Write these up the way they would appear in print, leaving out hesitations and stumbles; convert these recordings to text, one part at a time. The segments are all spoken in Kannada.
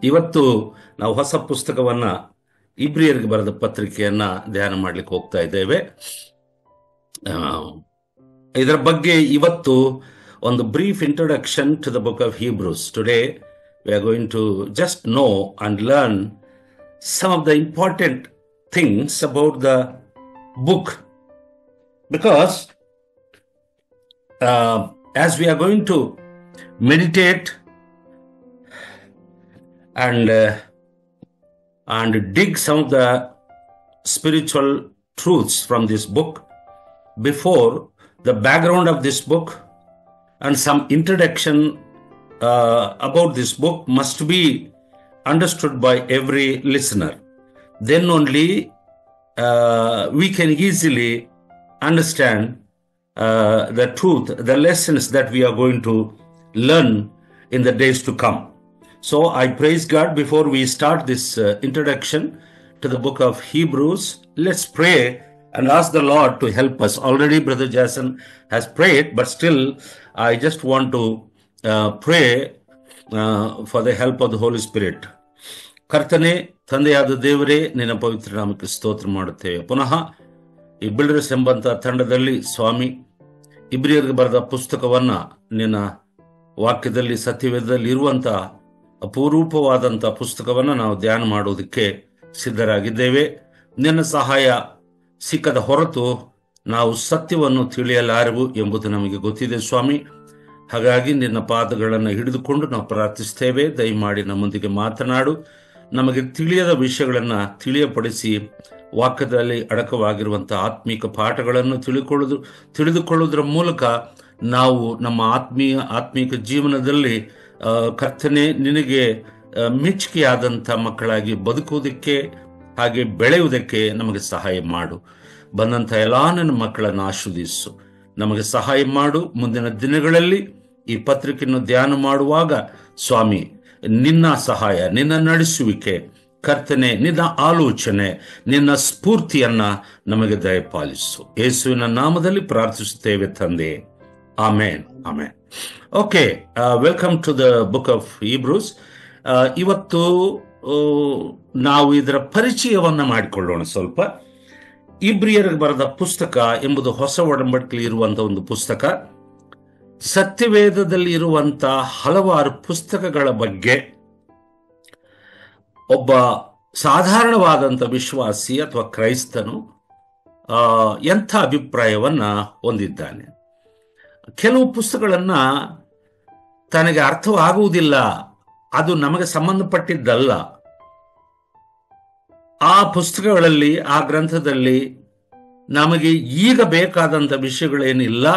ಇವತ್ತು ನಾವು ಹೊಸ ಪುಸ್ತಕವನ್ನ ಇಬ್ರಿಯರಿಗೆ ಬರೆದ ಪತ್ರಿಕೆಯನ್ನ ಧ್ಯಾನ ಮಾಡ್ಲಿಕ್ಕೆ ಹೋಗ್ತಾ ಇದ್ದೇವೆ. ಇದರ ಬಗ್ಗೆ ಇವತ್ತು ಒಂದು brief introduction to the book of Hebrews. Today we are going to just know and learn some of the important things about the book, because as we are going to meditate and dig some of the spiritual truths from this book, before the background of this book and some introduction about this book must be understood by every listener. Then only we can easily understand the truth, the lessons that we are going to learn in the days to come. So I praise God. Before we start this introduction to the book of Hebrews, let's pray and ask the Lord to help us. Already Brother Jason has prayed, but still I just want to pray for the help of the Holy Spirit. ಕರ್ತನೆ, ತಂದೆಯಾದ ದೇವರೇ, ನಿನ್ನ ಪವಿತ್ರ ನಾಮಕ್ಕೆ ಸ್ತೋತ್ರ ಮಾಡುತ್ತೇವೆ. ಪುನಃ ಈ ಬಿಲ್ಡರ್ಸ್ ಎಂಬಂತ ತಂಡದಲ್ಲಿ ಸ್ವಾಮಿ ಇಬ್ರಿಯರಿಗೆ ಬರೆದ ಪುಸ್ತಕವನ್ನ ನಿನ್ನ ವಾಕ್ಯದಲ್ಲಿ ಸತ್ಯವೇದದಲ್ಲಿ ಇರುವಂತ ಅಪರೂಪವಾದಂಥ ಪುಸ್ತಕವನ್ನ ನಾವು ಧ್ಯಾನ ಮಾಡುವುದಕ್ಕೆ ಸಿದ್ಧರಾಗಿದ್ದೇವೆ. ನಿನ್ನ ಸಹಾಯ ಸಿಕ್ಕದ ಹೊರತು ನಾವು ಸತ್ಯವನ್ನು ತಿಳಿಯಲಾರೆವು ಎಂಬುದು ನಮಗೆ ಗೊತ್ತಿದೆ ಸ್ವಾಮಿ. ಹಾಗಾಗಿ ನಿನ್ನ ಪಾದಗಳನ್ನು ಹಿಡಿದುಕೊಂಡು ನಾವು ಪ್ರಾರ್ಥಿಸ್ತೇವೆ. ದಯಮಾಡಿ ನಮ್ಮೊಂದಿಗೆ ಮಾತನಾಡು, ನಮಗೆ ತಿಳಿಯದ ವಿಷಯಗಳನ್ನು ತಿಳಿಯಪಡಿಸಿ, ವಾಕ್ಯದಲ್ಲಿ ಅಡಕವಾಗಿರುವಂತಹ ಆತ್ಮೀಕ ಪಾಠಗಳನ್ನು ತಿಳಿದುಕೊಳ್ಳುವುದರ ಮೂಲಕ ನಾವು ನಮ್ಮ ಆತ್ಮೀಕ ಜೀವನದಲ್ಲಿ ಕರ್ತನೆ ನಿನಗೆ ಮೆಚ್ಚುಗೆಯಾದಂಥ ಮಕ್ಕಳಾಗಿ ಬದುಕುವುದಕ್ಕೆ, ಹಾಗೆ ಬೆಳೆಯುವುದಕ್ಕೆ ನಮಗೆ ಸಹಾಯ ಮಾಡು. ಬಂದಂಥ ಎಲ್ಲ ನನ್ನ ಮಕ್ಕಳನ್ನು ಆಶೀರ್ವದಿಸು, ನಮಗೆ ಸಹಾಯ ಮಾಡು. ಮುಂದಿನ ದಿನಗಳಲ್ಲಿ ಈ ಪತ್ರಿಕೆಯನ್ನು ಧ್ಯಾನ ಮಾಡುವಾಗ ಸ್ವಾಮಿ ನಿನ್ನ ಸಹಾಯ, ನಿನ್ನ ನಡೆಸುವಿಕೆ, ಕರ್ತನೆ ನಿನ್ನ ಆಲೋಚನೆ, ನಿನ್ನ ಸ್ಫೂರ್ತಿಯನ್ನ ನಮಗೆ ದಯಪಾಲಿಸು. ಯೇಸುವಿನ ನಾಮದಲ್ಲಿ ಪ್ರಾರ್ಥಿಸುತ್ತೇವೆ ತಂದೆ, ಆಮೇನ್ ಆಮೇನ್. Okay, welcome to the book of Hebrews. ಇವತ್ತು ನಾವು ಇದರ ಪರಿಚಯವನ್ನ ಮಾಡಿಕೊಳ್ಳೋಣ ಸ್ವಲ್ಪ. ಇಬ್ರಿಯರಿಗೆ ಬರೆದ ಪುಸ್ತಕ ಎಂಬುದು ಹೊಸ ಒಡಂಬಡಿಕೆಯಲ್ಲಿ ಇರುವಂತಹ ಒಂದು ಪುಸ್ತಕ. ಸತ್ಯವೇದದಲ್ಲಿ ಇರುವಂತಹ ಹಲವಾರು ಪುಸ್ತಕಗಳ ಬಗ್ಗೆ ಒಬ್ಬ ಸಾಧಾರಣವಾದಂಥ ವಿಶ್ವಾಸಿ ಅಥವಾ ಕ್ರೈಸ್ತನು ಎಂಥ ಅಭಿಪ್ರಾಯವನ್ನ ಹೊಂದಿದ್ದಾನೆ. ಕೆಲವು ಪುಸ್ತಕಗಳನ್ನ ತನಗೆ ಅರ್ಥವಾಗುವುದಿಲ್ಲ, ಅದು ನಮಗೆ ಸಂಬಂಧಪಟ್ಟಿದ್ದಲ್ಲ, ಆ ಪುಸ್ತಕಗಳಲ್ಲಿ, ಆ ಗ್ರಂಥದಲ್ಲಿ ನಮಗೆ ಈಗ ಬೇಕಾದಂಥ ವಿಷಯಗಳೇನಿಲ್ಲ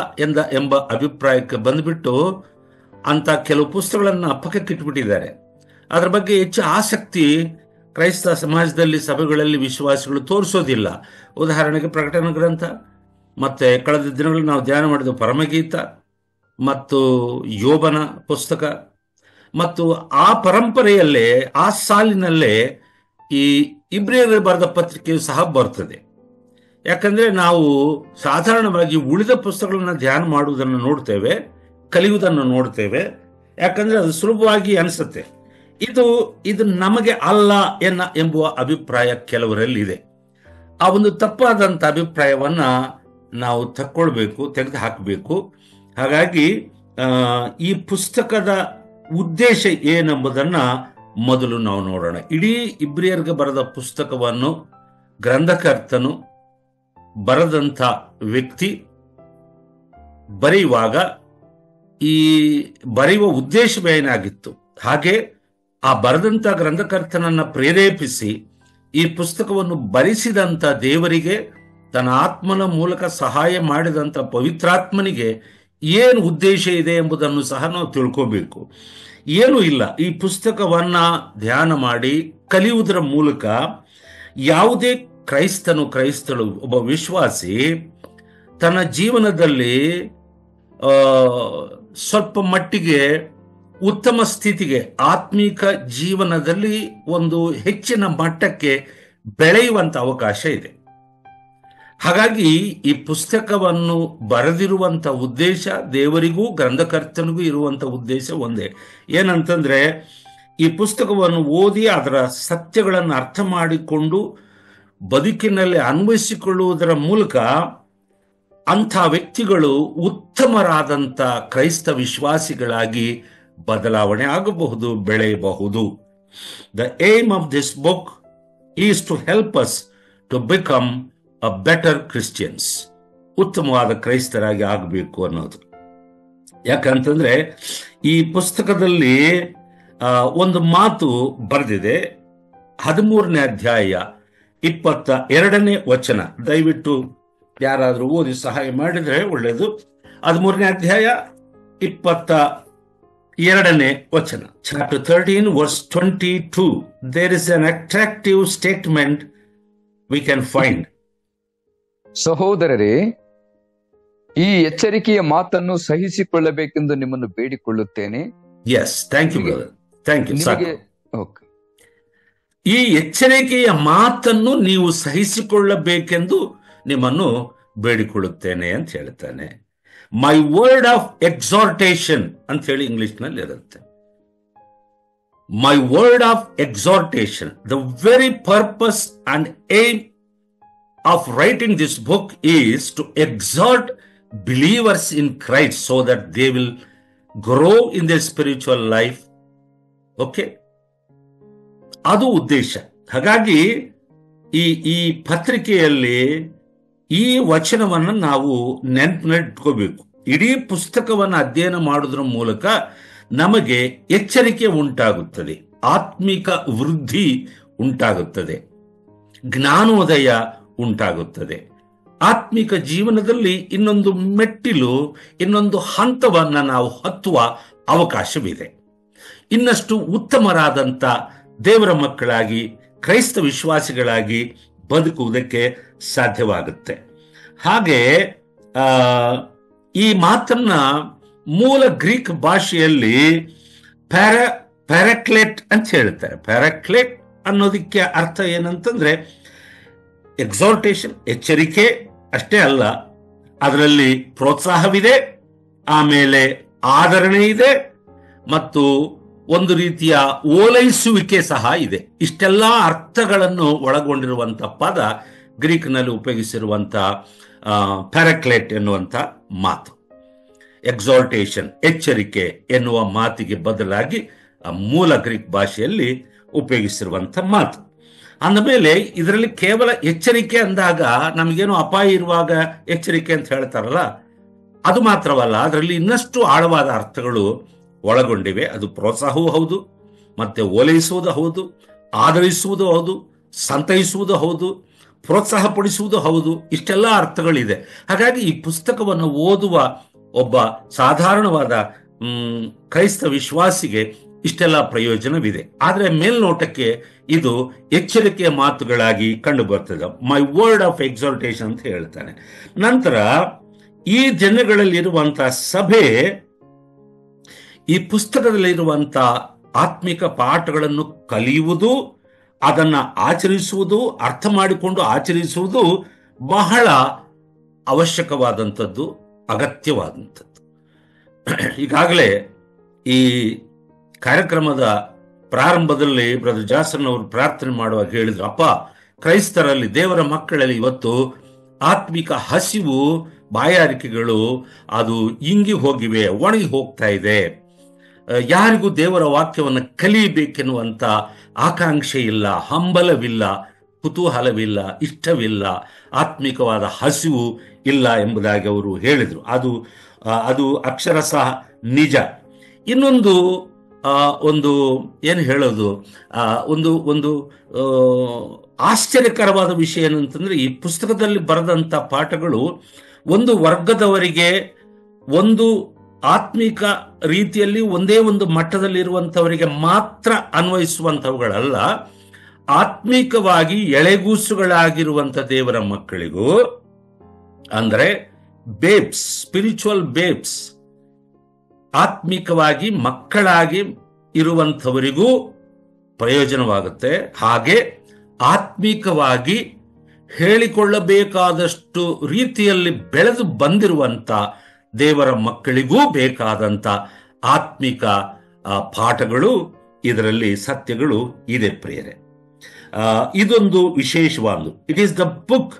ಎಂಬ ಅಭಿಪ್ರಾಯಕ್ಕೆ ಬಂದ್ಬಿಟ್ಟು ಅಂತ ಕೆಲವು ಪುಸ್ತಕಗಳನ್ನು ಪಕ್ಕಕ್ಕಿಟ್ಬಿಟ್ಟಿದ್ದಾರೆ. ಅದರ ಬಗ್ಗೆ ಹೆಚ್ಚು ಆಸಕ್ತಿ ಕ್ರೈಸ್ತ ಸಮಾಜದಲ್ಲಿ, ಸಭೆಗಳಲ್ಲಿ ವಿಶ್ವಾಸಿಗಳು ತೋರಿಸೋದಿಲ್ಲ. ಉದಾಹರಣೆಗೆ ಪ್ರಕಟಣಾ ಗ್ರಂಥ, ಮತ್ತೆ ಕಳೆದ ದಿನಗಳಲ್ಲಿ ನಾವು ಧ್ಯಾನ ಮಾಡಿದ ಪರಮಗೀತ ಮತ್ತು ಯೋಬನ ಪುಸ್ತಕ, ಮತ್ತು ಆ ಪರಂಪರೆಯಲ್ಲೇ, ಆ ಸಾಲಿನಲ್ಲೇ ಈ ಇಬ್ರಿಯರಿಗೆ ಬರೆದ ಪತ್ರಿಕೆಯು ಸಹ ಬರ್ತದೆ. ಯಾಕಂದ್ರೆ ನಾವು ಸಾಧಾರಣವಾಗಿ ಉಳಿದ ಪುಸ್ತಕಗಳನ್ನ ಧ್ಯಾನ ಮಾಡುವುದನ್ನು ನೋಡ್ತೇವೆ, ಕಲಿಯುವುದನ್ನು ನೋಡ್ತೇವೆ, ಯಾಕಂದ್ರೆ ಅದು ಸುಲಭವಾಗಿ ಅನಿಸುತ್ತೆ. ಇದು ನಮಗೆ ಅಲ್ಲ ಎಂಬುವ ಅಭಿಪ್ರಾಯ ಕೆಲವರಲ್ಲಿ ಇದೆ. ಆ ಒಂದು ತಪ್ಪಾದಂಥ ಅಭಿಪ್ರಾಯವನ್ನ ನಾವು ತಕ್ಕೊಳ್ಬೇಕು, ತೆಗೆದು ಹಾಕಬೇಕು. ಹಾಗಾಗಿ ಈ ಪುಸ್ತಕದ ಉದ್ದೇಶ ಏನೆಂಬುದನ್ನ ಮೊದಲು ನಾವು ನೋಡೋಣ. ಇಡೀ ಇಬ್ರಿಯರಿಗೆ ಬರೆದ ಪುಸ್ತಕವನ್ನು ಗ್ರಂಥಕರ್ತನು ಬರೆದಂಥ ವ್ಯಕ್ತಿ ಬರೆಯುವಾಗ ಈ ಬರೆಯುವ ಉದ್ದೇಶವೇನಾಗಿತ್ತು, ಹಾಗೆ ಆ ಬರೆದಂಥ ಗ್ರಂಥಕರ್ತನನ್ನ ಪ್ರೇರೇಪಿಸಿ ಈ ಪುಸ್ತಕವನ್ನು ಬರೆಸಿದಂಥ ದೇವರಿಗೆ, ತನ್ನ ಆತ್ಮನ ಮೂಲಕ ಸಹಾಯ ಮಾಡಿದಂಥ ಪವಿತ್ರಾತ್ಮನಿಗೆ ಏನು ಉದ್ದೇಶ ಇದೆ ಎಂಬುದನ್ನು ಸಹ ನಾವು ತಿಳ್ಕೋಬೇಕು. ಏನೂ ಇಲ್ಲ, ಈ ಪುಸ್ತಕವನ್ನ ಧ್ಯಾನ ಮಾಡಿ ಕಲಿಯುವುದರ ಮೂಲಕ ಯಾವುದೇ ಕ್ರೈಸ್ತಳು, ಒಬ್ಬ ವಿಶ್ವಾಸಿ ತನ್ನ ಜೀವನದಲ್ಲಿ ಸ್ವಲ್ಪ ಮಟ್ಟಿಗೆ ಉತ್ತಮ ಸ್ಥಿತಿಗೆ, ಆತ್ಮೀಕ ಜೀವನದಲ್ಲಿ ಒಂದು ಹೆಚ್ಚಿನ ಮಟ್ಟಕ್ಕೆ ಬೆಳೆಯುವಂತ ಅವಕಾಶ ಇದೆ. ಹಾಗಾಗಿ ಈ ಪುಸ್ತಕವನ್ನು ಬರೆದಿರುವಂತ ಉದ್ದೇಶ, ದೇವರಿಗೂ ಗ್ರಂಥಕರ್ತನಿಗೂ ಇರುವಂತ ಉದ್ದೇಶ ಒಂದೇ. ಏನಂತಂದ್ರೆ, ಈ ಪುಸ್ತಕವನ್ನು ಓದಿ ಅದರ ಸತ್ಯಗಳನ್ನು ಅರ್ಥ ಮಾಡಿಕೊಂಡು ಬದುಕಿನಲ್ಲಿ ಅನ್ವಯಿಸಿಕೊಳ್ಳುವುದರ ಮೂಲಕ ಅಂಥ ವ್ಯಕ್ತಿಗಳು ಉತ್ತಮರಾದಂಥ ಕ್ರೈಸ್ತ ವಿಶ್ವಾಸಿಗಳಾಗಿ ಬದಲಾವಣೆ ಆಗಬಹುದು, ಬೆಳೆಯಬಹುದು. The aim of this book is to help us to become a better Christians. ಉತ್ತಮವಾದ ಕ್ರೈಸ್ತರಾಗಿ ಆಗಬೇಕು ಅನ್ನೋದು. ಯಾಕಂತಂದ್ರೆ ಈ ಪುಸ್ತಕದಲ್ಲಿ ಒಂದು ಮಾತು ಬರೆದಿದೆ. 13ನೇ ಅಧ್ಯಾಯ 22ನೇ ವಚನ. ದಯವಿಟ್ಟು ಯಾರಾದರೂ ಓದಿ ಸಹಾಯ ಮಾಡಿದ್ರೆ ಒಳ್ಳೆಯದು. 13ನೇ ಅಧ್ಯಾಯ 22ನೇ ವಚನ. Chapter 13 verse 22. There is an attractive statement we can find. ಸಹೋದರರೇ, ಈ ಎಚ್ಚರಿಕೆಯ ಮಾತನ್ನು ಸಹಿಸಿಕೊಳ್ಳಬೇಕೆಂದು ನಿಮ್ಮನ್ನು ಬೇಡಿಕೊಳ್ಳುತ್ತೇನೆ. Yes, thank you brother. Thank you. Okay. ಈ ಎಚ್ಚರಿಕೆಯ ಮಾತನ್ನು ನೀವು ಸಹಿಸಿಕೊಳ್ಳಬೇಕೆಂದು ನಿಮ್ಮನ್ನು ಬೇಡಿಕೊಳ್ಳುತ್ತೇನೆ ಅಂತ ಹೇಳ್ತಾನೆ. ಮೈ ವರ್ಡ್ ಆಫ್ ಎಕ್ಸಾರ್ಟೇಷನ್ ಅಂತ ಹೇಳಿ ಇಂಗ್ಲಿಷ್ನಲ್ಲಿ ಇರುತ್ತೆ. My word of exhortation. The very purpose and aim of writing this book is to exhort believers in Christ so that they will grow in their spiritual life. Okay, ಅದು ಉದ್ದೇಶ. ಹಾಗಾಗಿ ಈ ಪತ್ರಿಕೆಯಲ್ಲಿ ಈ ವಚನವನ್ನು ನಾವು ನೆನಪಿಟ್ಕೋಬೇಕು. ಇಡೀ ಪುಸ್ತಕವನ್ನು ಅಧ್ಯಯನ ಮಾಡೋದ್ರ ಮೂಲಕ ನಮಗೆ ಎಚ್ಚರಿಕೆ ಉಂಟಾಗುತ್ತದೆ, ಆತ್ಮಿಕ ವೃದ್ಧಿ ಉಂಟಾಗುತ್ತದೆ, ಜ್ಞಾನೋದಯ ಉಂಟಾಗುತ್ತದೆ. ಆತ್ಮಿಕ ಜೀವನದಲ್ಲಿ ಇನ್ನೊಂದು ಮೆಟ್ಟಿಲು, ಇನ್ನೊಂದು ಹಂತವನ್ನು ನಾವು ಹತ್ತುವ ಅವಕಾಶವಿದೆ. ಇನ್ನಷ್ಟು ಉತ್ತಮರಾದಂಥ ದೇವರ ಮಕ್ಕಳಾಗಿ, ಕ್ರೈಸ್ತ ವಿಶ್ವಾಸಿಗಳಾಗಿ ಬದುಕುವುದಕ್ಕೆ ಸಾಧ್ಯವಾಗುತ್ತೆ. ಹಾಗೆ ಈ ಮಾತನ್ನ ಮೂಲ ಗ್ರೀಕ್ ಭಾಷೆಯಲ್ಲಿ ಪ್ಯಾರಾಕ್ಲೇಟ್ ಅಂತ ಹೇಳ್ತಾರೆ. ಪ್ಯಾರಾಕ್ಲೇಟ್ ಅನ್ನೋದಕ್ಕೆ ಅರ್ಥ ಏನಂತಂದ್ರೆ ಎಕ್ಸಾರ್ಟೇಷನ್, ಎಚ್ಚರಿಕೆ ಅಷ್ಟೇ ಅಲ್ಲ, ಅದರಲ್ಲಿ ಪ್ರೋತ್ಸಾಹವಿದೆ, ಆಮೇಲೆ ಆದರಣೆ ಇದೆ, ಮತ್ತು ಒಂದು ರೀತಿಯ ಓಲೈಸುವಿಕೆ ಸಹ ಇದೆ. ಇಷ್ಟೆಲ್ಲ ಅರ್ಥಗಳನ್ನು ಒಳಗೊಂಡಿರುವಂತ ಪದ ಗ್ರೀಕ್ನಲ್ಲಿ ಉಪಯೋಗಿಸಿರುವಂತ ಪ್ಯಾರಾಕ್ಲೇಟ್ ಎನ್ನುವಂತ ಮಾತು. ಎಕ್ಸಾರ್ಟೇಷನ್, ಎಚ್ಚರಿಕೆ ಎನ್ನುವ ಮಾತಿಗೆ ಬದಲಾಗಿ ಮೂಲ ಗ್ರೀಕ್ ಭಾಷೆಯಲ್ಲಿ ಉಪಯೋಗಿಸಿರುವಂತ ಮಾತು. ಅಂದಮೇಲೆ ಇದರಲ್ಲಿ ಕೇವಲ ಎಚ್ಚರಿಕೆ ಅಂದಾಗ ನಮಗೇನು ಅಪಾಯ ಇರುವಾಗ ಎಚ್ಚರಿಕೆ ಅಂತ ಹೇಳ್ತಾರಲ್ಲ, ಅದು ಮಾತ್ರವಲ್ಲ, ಅದರಲ್ಲಿ ಇನ್ನಷ್ಟು ಆಳವಾದ ಅರ್ಥಗಳು ಒಳಗೊಂಡಿವೆ. ಅದು ಪ್ರೋತ್ಸಾಹವೂ ಹೌದು, ಮತ್ತೆ ಓಲೈಸುವುದು ಹೌದು, ಆದರಿಸುವುದು ಹೌದು, ಸಂತೈಸುವುದು ಹೌದು, ಪ್ರೋತ್ಸಾಹ ಪಡಿಸುವುದು ಹೌದು. ಇಷ್ಟೆಲ್ಲ ಅರ್ಥಗಳಿದೆ. ಹಾಗಾಗಿ ಈ ಪುಸ್ತಕವನ್ನು ಓದುವ ಒಬ್ಬ ಸಾಧಾರಣವಾದ ಕ್ರೈಸ್ತ ವಿಶ್ವಾಸಿಗೆ ಇಷ್ಟೆಲ್ಲ ಪ್ರಯೋಜನವಿದೆ. ಆದರೆ ಮೇಲ್ನೋಟಕ್ಕೆ ಇದು ಎಚ್ಚರಿಕೆಯ ಮಾತುಗಳಾಗಿ ಕಂಡು ಬರ್ತದೆ. ಮೈ ವರ್ಡ್ ಆಫ್ ಎಕ್ಸಾರ್ಟೇಷನ್ ಅಂತ ಹೇಳ್ತಾನೆ. ನಂತರ ಈ ದಿನಗಳಲ್ಲಿರುವಂತಹ ಸಭೆ ಈ ಪುಸ್ತಕದಲ್ಲಿರುವಂಥ ಆತ್ಮಿಕ ಪಾಠಗಳನ್ನು ಕಲಿಯುವುದು, ಅದನ್ನು ಆಚರಿಸುವುದು, ಅರ್ಥ ಮಾಡಿಕೊಂಡು ಆಚರಿಸುವುದು ಬಹಳ ಅವಶ್ಯಕವಾದಂಥದ್ದು, ಅಗತ್ಯವಾದಂಥದ್ದು. ಈಗಾಗಲೇ ಈ ಕಾರ್ಯಕ್ರಮದ ಪ್ರಾರಂಭದಲ್ಲಿ ಬ್ರದರ್ ಜಾಸನ್ ಅವರು ಪ್ರಾರ್ಥನೆ ಮಾಡುವಾಗ ಹೇಳಿದ್ರು, ಅಪ್ಪ, ಕ್ರೈಸ್ತರಲ್ಲಿ, ದೇವರ ಮಕ್ಕಳಲ್ಲಿ ಇವತ್ತು ಆತ್ಮಿಕ ಹಸಿವು, ಬಾಯಾರಿಕೆಗಳು ಅದು ಇಂಗಿ ಹೋಗಿವೆ, ಒಣಗಿ ಹೋಗ್ತಾ ಇದೆ. ಯಾರಿಗೂ ದೇವರ ವಾಕ್ಯವನ್ನು ಕಲಿಯಬೇಕೆನ್ನುವಂತ ಆಕಾಂಕ್ಷೆ ಇಲ್ಲ, ಹಂಬಲವಿಲ್ಲ, ಕುತೂಹಲವಿಲ್ಲ, ಇಷ್ಟವಿಲ್ಲ, ಆತ್ಮಿಕವಾದ ಹಸಿವು ಇಲ್ಲ ಎಂಬುದಾಗಿ ಅವರು ಹೇಳಿದರು. ಅದು ಅಕ್ಷರಶಃ ನಿಜ. ಇನ್ನೊಂದು ಒಂದು ಏನು ಹೇಳೋದು, ಒಂದು ಆಶ್ಚರ್ಯಕರವಾದ ವಿಷಯ ಏನಂತಂದ್ರೆ, ಈ ಪುಸ್ತಕದಲ್ಲಿ ಬರೆದಂಥ ಪಾಠಗಳು ಒಂದು ವರ್ಗದವರಿಗೆ, ಒಂದು ಆತ್ಮಿಕ ರೀತಿಯಲ್ಲಿ ಒಂದೇ ಒಂದು ಮಟ್ಟದಲ್ಲಿರುವಂಥವರಿಗೆ ಮಾತ್ರ ಅನ್ವಯಿಸುವಂಥವುಗಳಲ್ಲ. ಆತ್ಮಿಕವಾಗಿ ಎಳೆಗೂಸುಗಳಾಗಿರುವಂಥ ದೇವರ ಮಕ್ಕಳಿಗೂ, ಅಂದರೆ ಬೇಬ್ಸ್, ಸ್ಪಿರಿಚುವಲ್ ಬೇಬ್ಸ್, ಆತ್ಮಿಕವಾಗಿ ಮಕ್ಕಳಾಗಿ ಇರುವಂಥವರಿಗೂ ಪ್ರಯೋಜನವಾಗುತ್ತೆ. ಹಾಗೆ ಆತ್ಮಿಕವಾಗಿ ಹೇಳಿಕೊಳ್ಳಬೇಕಾದಷ್ಟು ರೀತಿಯಲ್ಲಿ ಬೆಳೆದು ಬಂದಿರುವಂಥ ದೇವರ ಮಕ್ಕಳಿಗೂ ಬೇಕಾದಂಥ ಆತ್ಮಿಕ ಪಾಠಗಳು ಇದರಲ್ಲಿ ಸತ್ಯಗಳು ಇದೆ ಪ್ರಿಯರೇ. ಇದೊಂದು ವಿಶೇಷವಾದ, it is the book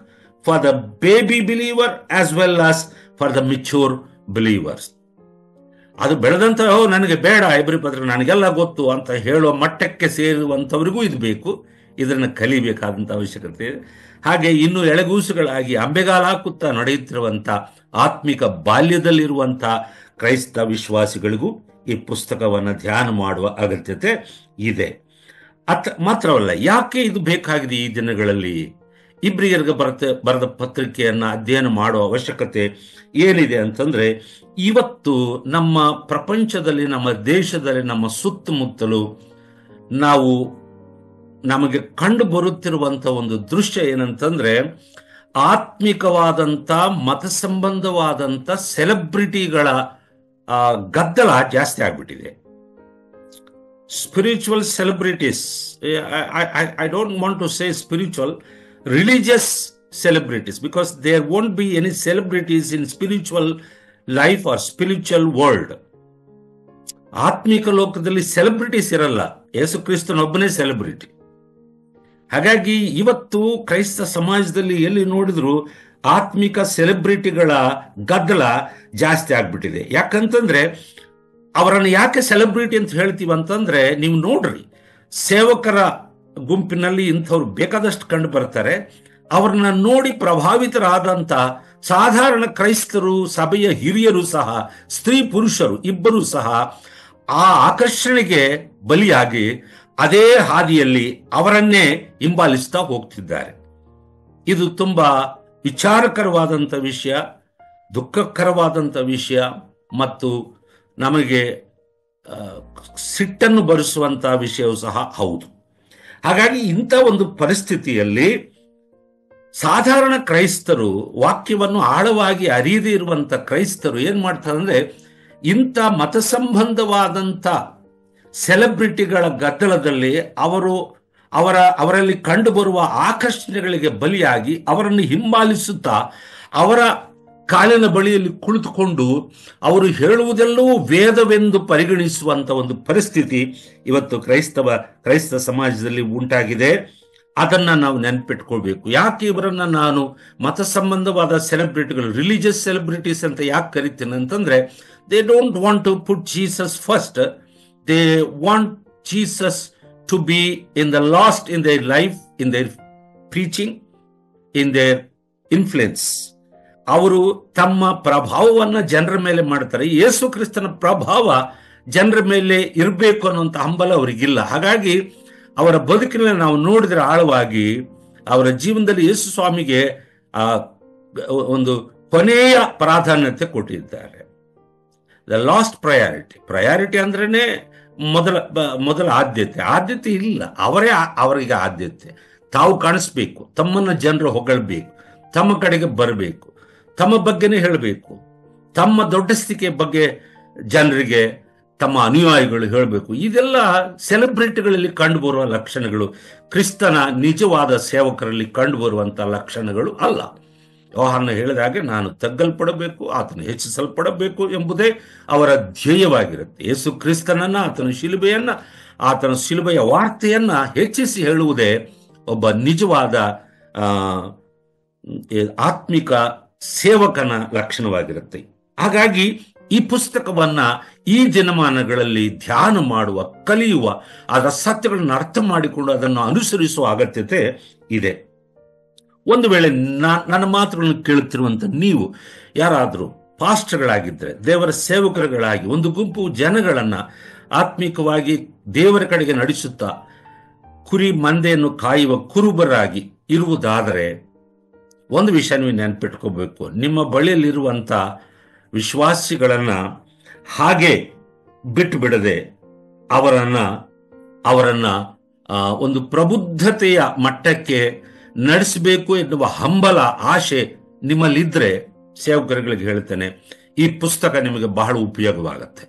for the baby believer as well as for the mature believers. ಅದು ಬೆಳೆದಂತ ನನಗೆ ಬೇಡ ಇಬ್ರಿ ಪತ್ರ ನನಗೆಲ್ಲ ಗೊತ್ತು ಅಂತ ಹೇಳುವ ಮಟ್ಟಕ್ಕೆ ಸೇರುವಂಥವ್ರಿಗೂ ಇದು ಬೇಕು, ಇದನ್ನು ಕಲಿಬೇಕಾದಂಥ ಅವಶ್ಯಕತೆ ಇದೆ. ಹಾಗೆ ಇನ್ನು ಎಳೆಗೂಸುಗಳಾಗಿ ಅಂಬೆಗಾಲ ಹಾಕುತ್ತಾ ನಡೆಯುತ್ತಿರುವಂಥ ಆತ್ಮಿಕ ಬಾಲ್ಯದಲ್ಲಿರುವಂಥ ಕ್ರೈಸ್ತ ವಿಶ್ವಾಸಿಗಳಿಗೂ ಈ ಪುಸ್ತಕವನ್ನು ಧ್ಯಾನ ಮಾಡುವ ಅಗತ್ಯತೆ ಇದೆ. ಮಾತ್ರವಲ್ಲ, ಯಾಕೆ ಇದು ಬೇಕಾಗಿದೆ ಈ ದಿನಗಳಲ್ಲಿ? ಇಬ್ರಿಯರಿಗೆ ಬರೆದ ಪತ್ರಿಕೆಯನ್ನು ಅಧ್ಯಯನ ಮಾಡುವ ಅವಶ್ಯಕತೆ ಏನಿದೆ ಅಂತಂದ್ರೆ, ಇವತ್ತು ನಮ್ಮ ಪ್ರಪಂಚದಲ್ಲಿ, ನಮ್ಮ ದೇಶದಲ್ಲಿ, ನಮ್ಮ ಸುತ್ತಮುತ್ತಲು ನಮಗೆ ಕಂಡು ಬರುತ್ತಿರುವಂತ ಒಂದು ದೃಶ್ಯ ಏನಂತಂದ್ರೆ, ಆತ್ಮಿಕವಾದಂಥ ಮತ ಸಂಬಂಧವಾದಂಥ ಸೆಲೆಬ್ರಿಟಿಗಳ ಗದ್ದಲ ಜಾಸ್ತಿ ಆಗ್ಬಿಟ್ಟಿದೆ. Spiritual celebrities, I don't want to say spiritual, religious celebrities, because there won't be any celebrities in spiritual life or spiritual world. ಆತ್ಮಿಕ ಲೋಕದಲ್ಲಿ ಸೆಲೆಬ್ರಿಟೀಸ್ ಇರಲ್ಲ, ಯೇಸು ಕ್ರಿಸ್ತನೊಬ್ಬನೇ ಸೆಲೆಬ್ರಿಟಿ. ಹಾಗಾಗಿ ಇವತ್ತು ಕ್ರೈಸ್ತ ಸಮಾಜದಲ್ಲಿ ಎಲ್ಲಿ ನೋಡಿದ್ರು ಆತ್ಮಿಕ ಸೆಲೆಬ್ರಿಟಿಗಳ ಗದ್ದಲ ಜಾಸ್ತಿ ಆಗ್ಬಿಟ್ಟಿದೆ. ಯಾಕಂತಂದ್ರೆ, ಅವರನ್ನು ಯಾಕೆ ಸೆಲೆಬ್ರಿಟಿ ಅಂತ ಹೇಳ್ತೀವಿ ಅಂತಂದ್ರೆ, ನೀವು ನೋಡ್ರಿ, ಸೇವಕರ ಗುಂಪಿನಲ್ಲಿ ಇಂಥವ್ರು ಬೇಕಾದಷ್ಟು ಕಂಡು ಬರ್ತಾರೆ. ಅವ್ರನ್ನ ನೋಡಿ ಪ್ರಭಾವಿತರಾದಂಥ ಸಾಧಾರಣ ಕ್ರೈಸ್ತರು, ಸಭೆಯ ಹಿರಿಯರು ಸಹ, ಸ್ತ್ರೀ ಪುರುಷರು ಇಬ್ಬರೂ ಸಹ ಆ ಆಕರ್ಷಣೆಗೆ ಬಲಿಯಾಗಿ ಅದೇ ಹಾದಿಯಲ್ಲಿ ಅವರನ್ನೇ ಹಿಂಬಾಲಿಸ್ತಾ ಹೋಗ್ತಿದ್ದಾರೆ. ಇದು ತುಂಬಾ ವಿಚಾರಕರವಾದಂಥ ವಿಷಯ, ದುಃಖಕರವಾದಂಥ ವಿಷಯ ಮತ್ತು ನಮಗೆ ಸಿಟ್ಟನ್ನು ಬರಿಸುವಂತಹ ವಿಷಯವೂ ಸಹ ಹೌದು. ಹಾಗಾಗಿ ಇಂಥ ಒಂದು ಪರಿಸ್ಥಿತಿಯಲ್ಲಿ ಸಾಧಾರಣ ಕ್ರೈಸ್ತರು, ವಾಕ್ಯವನ್ನು ಆಳವಾಗಿ ಅರಿಯದೇ ಇರುವಂತ ಕ್ರೈಸ್ತರು ಏನ್ ಮಾಡ್ತಾರೆ ಅಂದ್ರೆ, ಇಂಥ ಮತ ಸಂಬಂಧವಾದಂಥ ಸೆಲೆಬ್ರಿಟಿಗಳ ಗದ್ದಲದಲ್ಲಿ ಅವರಲ್ಲಿ ಕಂಡು ಬರುವ ಆಕರ್ಷಣೆಗಳಿಗೆ ಬಲಿಯಾಗಿ ಅವರನ್ನು ಹಿಂಬಾಲಿಸುತ್ತಾ ಅವರ ಕಾಲಿನ ಬಳಿಯಲ್ಲಿ ಕುಳಿತುಕೊಂಡು ಅವರು ಹೇಳುವುದೆಲ್ಲವೂ ವೇದವೆಂದು ಪರಿಗಣಿಸುವಂತ ಒಂದು ಪರಿಸ್ಥಿತಿ ಇವತ್ತು ಕ್ರೈಸ್ತ ಸಮಾಜದಲ್ಲಿ ಉಂಟಾಗಿದೆ. ಅದನ್ನ ನಾವು ನೆನಪಿಟ್ಕೊಳ್ಬೇಕು. ಯಾಕೆ ಇವರನ್ನ ನಾನು ಮತ ಸಂಬಂಧವಾದ ಸೆಲೆಬ್ರಿಟಿಗಳು, ರಿಲಿಜಿಯಸ್ ಸೆಲೆಬ್ರಿಟೀಸ್ ಅಂತ ಯಾಕೆ ಕರಿತೀನಿ ಅಂತಂದ್ರೆ, they don't want to put Jesus first, they want Jesus to be in the last in their life, in their preaching, in their influence. ಅವರು ತಮ್ಮ ಪ್ರಭಾವವನ್ನು ಜನರ ಮೇಲೆ ಮಾಡ್ತಾರೆ. ಯೇಸು ಕ್ರಿಸ್ತನ ಪ್ರಭಾವ ಜನರ ಮೇಲೆ ಇರಬೇಕು ಅನ್ನುವಂಥ ಹಂಬಲ ಅವರಿಗಿಲ್ಲ. ಹಾಗಾಗಿ ಅವರ ಬದುಕಿನಲ್ಲಿ ನಾವು ನೋಡಿದ್ರೆ ಆಳವಾಗಿ ಅವರ ಜೀವನದಲ್ಲಿ ಯೇಸು ಸ್ವಾಮಿಗೆ ಒಂದು ಕೊನೆಯ ಪ್ರಾಧಾನ್ಯತೆ ಕೊಟ್ಟಿದ್ದಾರೆ. ದ ಲಾಸ್ಟ್ ಪ್ರಯಾರಿಟಿ ಅಂದ್ರೇನೆ ಮೊದಲ ಆದ್ಯತೆ ಇಲ್ಲ, ಅವರಿಗೆ ಆದ್ಯತೆ. ತಾವು ಕಾಣಿಸ್ಬೇಕು, ತಮ್ಮನ್ನ ಜನರು ಹೊಗಳಬೇಕು, ತಮ್ಮ ಕಡೆಗೆ ಬರಬೇಕು, ತಮ್ಮ ಬಗ್ಗೆನೇ ಹೇಳಬೇಕು, ತಮ್ಮ ದೊಡ್ಡಸ್ತಿಕೆ ಬಗ್ಗೆ ಜನರಿಗೆ ತಮ್ಮ ಅನುಯಾಯಿಗಳು ಹೇಳಬೇಕು. ಇದೆಲ್ಲ ಸೆಲೆಬ್ರಿಟಿಗಳಲ್ಲಿ ಕಂಡುಬರುವ ಲಕ್ಷಣಗಳು, ಕ್ರಿಸ್ತನ ನಿಜವಾದ ಸೇವಕರಲ್ಲಿ ಕಂಡುಬರುವಂತಹ ಲಕ್ಷಣಗಳು ಅಲ್ಲ. ಯೋಹಾನ ಹೇಳಿದ ಹಾಗೆ, ನಾನು ತಗ್ಗಲ್ಪಡಬೇಕು, ಆತನು ಹೆಚ್ಚಿಸಲ್ಪಡಬೇಕು ಎಂಬುದೇ ಅವರ ಧ್ಯೇಯವಾಗಿರುತ್ತೆ. ಯೇಸು ಕ್ರಿಸ್ತನನ್ನ, ಆತನ ಶಿಲುಬೆಯ ವಾರ್ತೆಯನ್ನ ಹೆಚ್ಚಿಸಿ ಹೇಳುವುದೇ ಒಬ್ಬ ನಿಜವಾದ ಆತ್ಮಿಕ ಸೇವಕನ ಲಕ್ಷಣವಾಗಿರುತ್ತೆ. ಹಾಗಾಗಿ ಈ ಪುಸ್ತಕವನ್ನ ಈ ದಿನಮಾನಗಳಲ್ಲಿ ಧ್ಯಾನ ಮಾಡುವ, ಕಲಿಯುವ, ಅದರ ಸತ್ಯಗಳನ್ನು ಅರ್ಥ ಮಾಡಿಕೊಂಡು ಅದನ್ನು ಅನುಸರಿಸುವ ಅಗತ್ಯತೆ ಇದೆ. ಒಂದು ವೇಳೆ ನನ್ನ ಮಾತುಗಳನ್ನು ಕೇಳುತ್ತಿರುವಂತ ನೀವು ಯಾರಾದರೂ ಪಾಸ್ಟರ್ಗಳಾಗಿದ್ದರೆ, ದೇವರ ಸೇವಕರುಗಳಾಗಿ ಒಂದು ಗುಂಪು ಜನಗಳನ್ನ ಆತ್ಮಿಕವಾಗಿ ದೇವರ ಕಡೆಗೆ ನಡೆಸುತ್ತಾ ಕುರಿ ಮಂದೆಯನ್ನು ಕಾಯುವ ಕುರುಬರಾಗಿ ಇರುವುದಾದರೆ, ಒಂದು ವಿಷಯ ನೀವು ನೆನಪಿಟ್ಕೋಬೇಕು. ನಿಮ್ಮ ಬಳಿಯಲ್ಲಿರುವಂತ ವಿಶ್ವಾಸಿಗಳನ್ನ ಹಾಗೆ ಬಿಟ್ಟು ಬಿಡದೆ ಅವರನ್ನ ಒಂದು ಪ್ರಬುದ್ಧತೆಯ ಮಟ್ಟಕ್ಕೆ ನಡೆಸಬೇಕು ಎನ್ನುವ ಹಂಬಲ, ಆಶೆ ನಿಮ್ಮಲ್ಲಿದ್ರೆ, ಸೇವಕರುಗಳಿಗೆ ಹೇಳ್ತೇನೆ, ಈ ಪುಸ್ತಕ ನಿಮಗೆ ಬಹಳ ಉಪಯೋಗವಾಗುತ್ತೆ.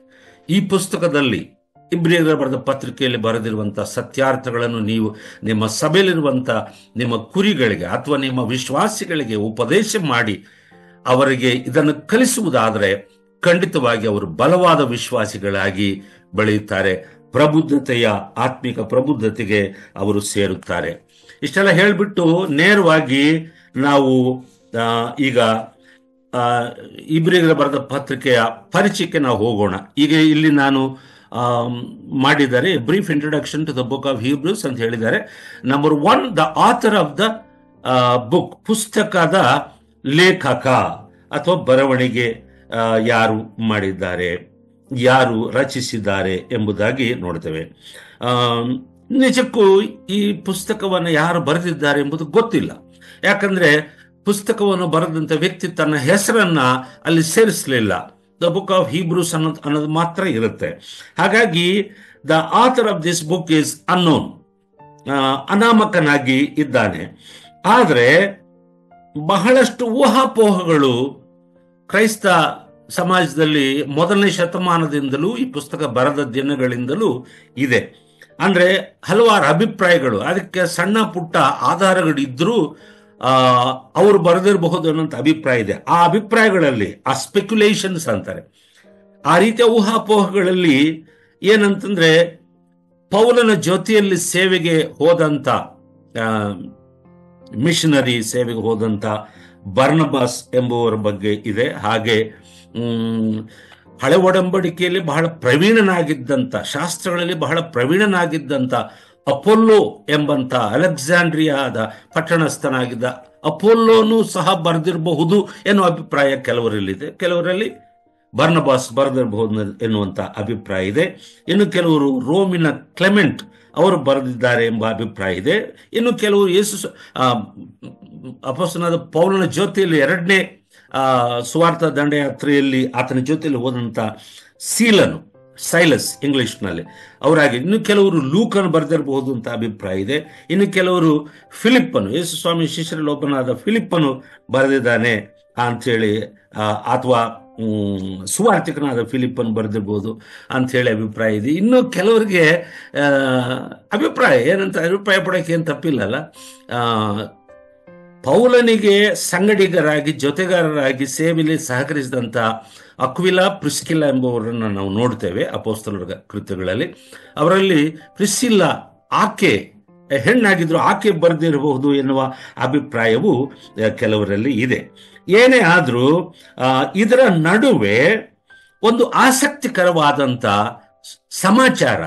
ಈ ಪುಸ್ತಕದಲ್ಲಿ ಇಬ್ರಿಯರ ಬರೆದ ಪತ್ರಿಕೆಯಲ್ಲಿ ಬರೆದಿರುವಂತಹ ಸತ್ಯಾರ್ಥಗಳನ್ನು ನೀವು ನಿಮ್ಮ ಸಭೆಯಲ್ಲಿರುವಂತ ನಿಮ್ಮ ಕುರಿಗಳಿಗೆ ಅಥವಾ ನಿಮ್ಮ ವಿಶ್ವಾಸಿಗಳಿಗೆ ಉಪದೇಶ ಮಾಡಿ ಅವರಿಗೆ ಇದನ್ನು ಕಲಿಸುವುದಾದರೆ ಖಂಡಿತವಾಗಿ ಅವರು ಬಲವಾದ ವಿಶ್ವಾಸಿಗಳಾಗಿ ಬೆಳೆಯುತ್ತಾರೆ. ಪ್ರಬುದ್ಧತೆಯ ಆತ್ಮಿಕ ಪ್ರಬುದ್ಧತೆಗೆ ಅವರು ಸೇರುತ್ತಾರೆ. ಇಷ್ಟೆಲ್ಲ ಹೇಳಿಬಿಟ್ಟು ನೇರವಾಗಿ ನಾವು ಈಗ ಇಬ್ರಿಯರ ಬರೆದ ಪತ್ರಿಕೆಯ ಪರಿಚಯಕ್ಕೆ ನಾವು ಹೋಗೋಣ. ಈಗ ಇಲ್ಲಿ ನಾನು ಮಾಡಿದ್ದಾರೆ brief introduction to the book of Hebrews ಅಂತ ಹೇಳಿದ್ದಾರೆ. Number 1, the author of the book, ಪುಸ್ತಕದ ಲೇಖಕ ಅಥವಾ ಬರವಣಿಗೆ ಯಾರು ಮಾಡಿದ್ದಾರೆ, ಯಾರು ರಚಿಸಿದ್ದಾರೆ ಎಂಬುದಾಗಿ ನೋಡ್ತೇವೆ. ನಿಜಕ್ಕೂ ಈ ಪುಸ್ತಕವನ್ನು ಯಾರು ಬರೆದಿದ್ದಾರೆ ಎಂಬುದು ಗೊತ್ತಿಲ್ಲ. ಯಾಕಂದ್ರೆ ಪುಸ್ತಕವನ್ನು ಬರೆದಂತ ವ್ಯಕ್ತಿ ತನ್ನ ಹೆಸರನ್ನ ಅಲ್ಲಿ ಸೇರಿಸಲಿಲ್ಲ. ದ ಬುಕ್ ಆಫ್ ಹೀಬ್ರೂಸ್ ಅನ್ನೋದು ಮಾತ್ರ ಇರುತ್ತೆ. ಹಾಗಾಗಿ the author of this book is unknown, ಅನಾಮಕನಾಗಿ ಇದ್ದಾನೆ. ಆದರೆ ಬಹಳಷ್ಟು ಊಹಾಪೋಹಗಳು ಕ್ರೈಸ್ತ ಸಮಾಜದಲ್ಲಿ ಮೊದಲನೇ ಶತಮಾನದಿಂದಲೂ ಈ ಪುಸ್ತಕ ಬರೆದ ದಿನಗಳಿಂದಲೂ ಇದೆ. ಅಂದ್ರೆ ಹಲವಾರು ಅಭಿಪ್ರಾಯಗಳು, ಅದಕ್ಕೆ ಸಣ್ಣ ಪುಟ್ಟ ಆಧಾರಗಳಿದ್ರೂ ಅವರು ಬರೆದಿರಬಹುದು ಅನ್ನೋಂಥ ಅಭಿಪ್ರಾಯ ಇದೆ. ಆ ಅಭಿಪ್ರಾಯಗಳಲ್ಲಿ ಆ ಸ್ಪೆಕ್ಯುಲೇಷನ್ಸ್ ಅಂತಾರೆ, ಆ ರೀತಿಯ ಊಹಾಪೋಹಗಳಲ್ಲಿ ಏನಂತಂದ್ರೆ ಪೌಲನ ಜೊತೆಯಲ್ಲಿ ಸೇವೆಗೆ ಹೋದಂತ ಮಿಷನರಿ ಸೇವೆಗೆ ಹೋದಂತ ಬರ್ನಬಾಸ್ ಎಂಬುವರ ಬಗ್ಗೆ ಇದೆ. ಹಾಗೆ ಹಳೆ ಒಡಂಬಡಿಕೆಯಲ್ಲಿ ಬಹಳ ಪ್ರವೀಣನಾಗಿದ್ದಂಥ, ಶಾಸ್ತ್ರಗಳಲ್ಲಿ ಬಹಳ ಪ್ರವೀಣನಾಗಿದ್ದಂಥ ಅಪೋಲ್ಲೋ ಎಂಬಂತ ಅಲೆಕ್ಸಾಂಡ್ರಿಯಾದ ಪಟ್ಟಣಸ್ಥನಾಗಿದ್ದ ಅಪೋಲ್ಲೋನು ಸಹ ಬರೆದಿರಬಹುದು ಎನ್ನುವ ಅಭಿಪ್ರಾಯ ಕೆಲವರಲ್ಲಿದೆ. ಕೆಲವರಲ್ಲಿ ಬರ್ನಬಾಸ್ ಬರೆದಿರಬಹುದು ಎನ್ನುವಂತ ಅಭಿಪ್ರಾಯ ಇದೆ. ಇನ್ನು ಕೆಲವರು ರೋಮಿನ ಕ್ಲೆಮೆಂಟ್ ಅವರು ಬರೆದಿದ್ದಾರೆ ಎಂಬ ಅಭಿಪ್ರಾಯ ಇದೆ. ಇನ್ನು ಕೆಲವರು ಅಪೊಸ್ತಲನಾದ ಪೌಲನ ಜೊತೆಯಲ್ಲಿ ಎರಡನೇ ಸುವಾರ್ಥ ದಂಡಯಾತ್ರೆಯಲ್ಲಿ ಆತನ ಜೊತೆಯಲ್ಲಿ ಹೋದಂತ ಸೈಲಸ್ ಇಂಗ್ಲಿಷ್ನಲ್ಲಿ ಅವರಾಗಿ, ಇನ್ನು ಕೆಲವರು ಲೂಕನು ಬರೆದಿರಬಹುದು ಅಂತ ಅಭಿಪ್ರಾಯ ಇದೆ. ಇನ್ನು ಕೆಲವರು ಫಿಲಿಪ್ಪನು, ಯೇಸು ಸ್ವಾಮಿ ಶಿಷ್ಯರಲ್ಲಿ ಒಬ್ಬನಾದ ಫಿಲಿಪ್ಪನು ಬರೆದಿದ್ದಾನೆ ಅಂಥೇಳಿ, ಅಥವಾ ಸುವಾರ್ತಿಕನಾದ ಫಿಲಿಪ್ಪನ್ ಬರೆದಿರ್ಬೋದು ಅಂಥೇಳಿ ಅಭಿಪ್ರಾಯ ಇದೆ. ಇನ್ನು ಕೆಲವರಿಗೆ ಅಭಿಪ್ರಾಯ ಏನಂತ, ಅಭಿಪ್ರಾಯ ಪಡೋಕೆ ಏನು ತಪ್ಪಿಲ್ಲಲ್ಲ, ಪೌಲನಿಗೆ ಸಂಗಡಿಗರಾಗಿ ಜೊತೆಗಾರರಾಗಿ ಸೇವೆಯಲ್ಲಿ ಸಹಕರಿಸಿದಂಥ ಅಕ್ವಿಲಾ ಪ್ರಿಸ್ಕಿಲ್ಲ ಎಂಬುವರನ್ನು ನಾವು ನೋಡ್ತೇವೆ ಅಪೊಸ್ತಲರ ಕೃತ್ಯಗಳಲ್ಲಿ. ಅವರಲ್ಲಿ ಪ್ರಿಸ್ಕಿಲ್ಲ ಆಕೆ ಹೆಣ್ಣಾಗಿದ್ರು, ಆಕೆ ಬರೆದಿರಬಹುದು ಎನ್ನುವ ಅಭಿಪ್ರಾಯವು ಕೆಲವರಲ್ಲಿ ಇದೆ. ಏನೇ ಆದರೂ ಇದರ ನಡುವೆ ಒಂದು ಆಸಕ್ತಿಕರವಾದಂಥ ಸಮಾಚಾರ,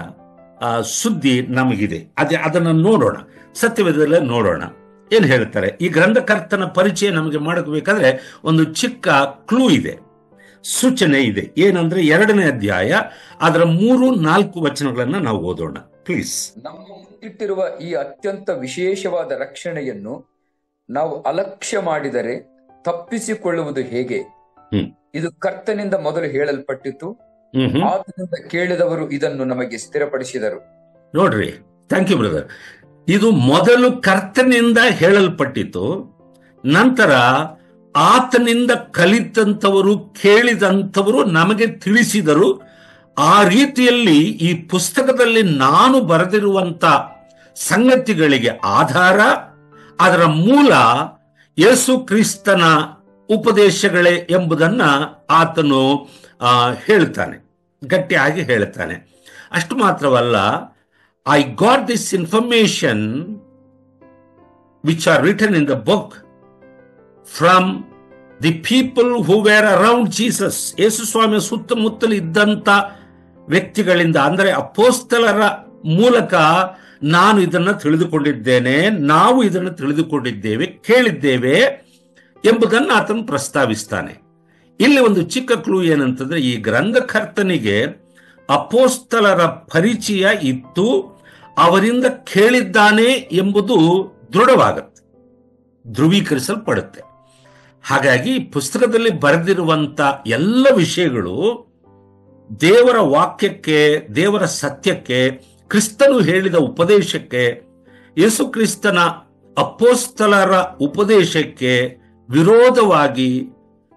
ಸುದ್ದಿ ನಮಗಿದೆ. ಅದನ್ನು ನೋಡೋಣ, ಸತ್ಯವೇದದಲ್ಲೇ ನೋಡೋಣ. ಏನ್ ಹೇಳ್ತಾರೆ ಈ ಗ್ರಂಥಕರ್ತನ ಪರಿಚಯ ನಮಗೆ ಮಾಡಬೇಕಾದ್ರೆ ಒಂದು ಚಿಕ್ಕ ಕ್ಲೂ ಇದೆ, ಸೂಚನೆ ಇದೆ. ಏನಂದ್ರೆ 2ನೇ ಅಧ್ಯಾಯ ಅದರ 3-4 ವಚನಗಳನ್ನ ನಾವು ಓದೋಣ ಪ್ಲೀಸ್. ನಮ್ಮ ಮುಂದಿಟ್ಟಿರುವ ಈ ಅತ್ಯಂತ ವಿಶೇಷವಾದ ರಕ್ಷಣೆಯನ್ನು ನಾವು ಅಲಕ್ಷ್ಯ ಮಾಡಿದರೆ ತಪ್ಪಿಸಿಕೊಳ್ಳುವುದು ಹೇಗೆ? ಇದು ಕರ್ತನಿಂದ ಮೊದಲು ಹೇಳಲ್ಪಟ್ಟಿತು, ಆತನಿಂದ ಕೇಳಿದವರು ಇದನ್ನು ನಮಗೆ ಸ್ಥಿರಪಡಿಸಿದರು. ನೋಡ್ರಿ, ಥ್ಯಾಂಕ್ ಯು ಬ್ರದರ್. ಇದು ಮೊದಲು ಕರ್ತನಿಂದ ಹೇಳಲ್ಪಟ್ಟಿತು, ನಂತರ ಆತನಿಂದ ಕಲಿತಂಥವರು ಕೇಳಿದಂಥವರು ನಮಗೆ ತಿಳಿಸಿದರು. ಆ ರೀತಿಯಲ್ಲಿ ಈ ಪುಸ್ತಕದಲ್ಲಿ ನಾನು ಬರೆದಿರುವಂತ ಸಂಗತಿಗಳಿಗೆ ಆಧಾರ, ಅದರ ಮೂಲ ಯೇಸು ಕ್ರಿಸ್ತನ ಉಪದೇಶಗಳೇ ಎಂಬುದನ್ನ ಆತನು ಹೇಳ್ತಾನೆ, ಗಟ್ಟಿಯಾಗಿ ಹೇಳ್ತಾನೆ. ಅಷ್ಟು ಮಾತ್ರವಲ್ಲ, I got this information which are written in the book from the people who were around Jesus. ಯೇಸು ಸ್ವಾಮಿಯ ಸುತ್ತಮುತ್ತಲು ಇದ್ದಂತ ವ್ಯಕ್ತಿಗಳಿಂದ, ಅಂದರೆ ಅಪೊಸ್ತಲರ ಮೂಲಕ ನಾನು ಇದನ್ನು ತಿಳಿದುಕೊಂಡಿದ್ದೇನೆ, ನಾವು ಇದನ್ನು ತಿಳಿದುಕೊಂಡಿದ್ದೇವೆ, ಕೇಳಿದ್ದೇವೆ ಎಂಬುದನ್ನು ಆತನು ಪ್ರಸ್ತಾವಿಸ್ತಾನೆ. ಇಲ್ಲಿ ಒಂದು ಚಿಕ್ಕ ಕ್ಲೂ ಏನಂತಂದ್ರೆ, ಈ ಗ್ರಂಥಕರ್ತನಿಗೆ ಅಪೊಸ್ತಲರ ಪರಿಚಯ ಇತ್ತು, ಅವರಿಂದ ಕೇಳಿದ್ದಾನೆ ಎಂಬುದು ದೃಢವಾಗುತ್ತೆ, ಧ್ರುವೀಕರಿಸಲ್ಪಡುತ್ತೆ. ಹಾಗಾಗಿ ಪುಸ್ತಕದಲ್ಲಿ ಬರೆದಿರುವಂತ ಎಲ್ಲ ವಿಷಯಗಳು ದೇವರ ವಾಕ್ಯಕ್ಕೆ, ದೇವರ ಸತ್ಯಕ್ಕೆ, ಕ್ರಿಸ್ತನು ಹೇಳಿದ ಉಪದೇಶಕ್ಕೆ, ಯೇಸು ಕ್ರಿಸ್ತನ ಅಪೊಸ್ತಲರ ಉಪದೇಶಕ್ಕೆ ವಿರೋಧವಾಗಿ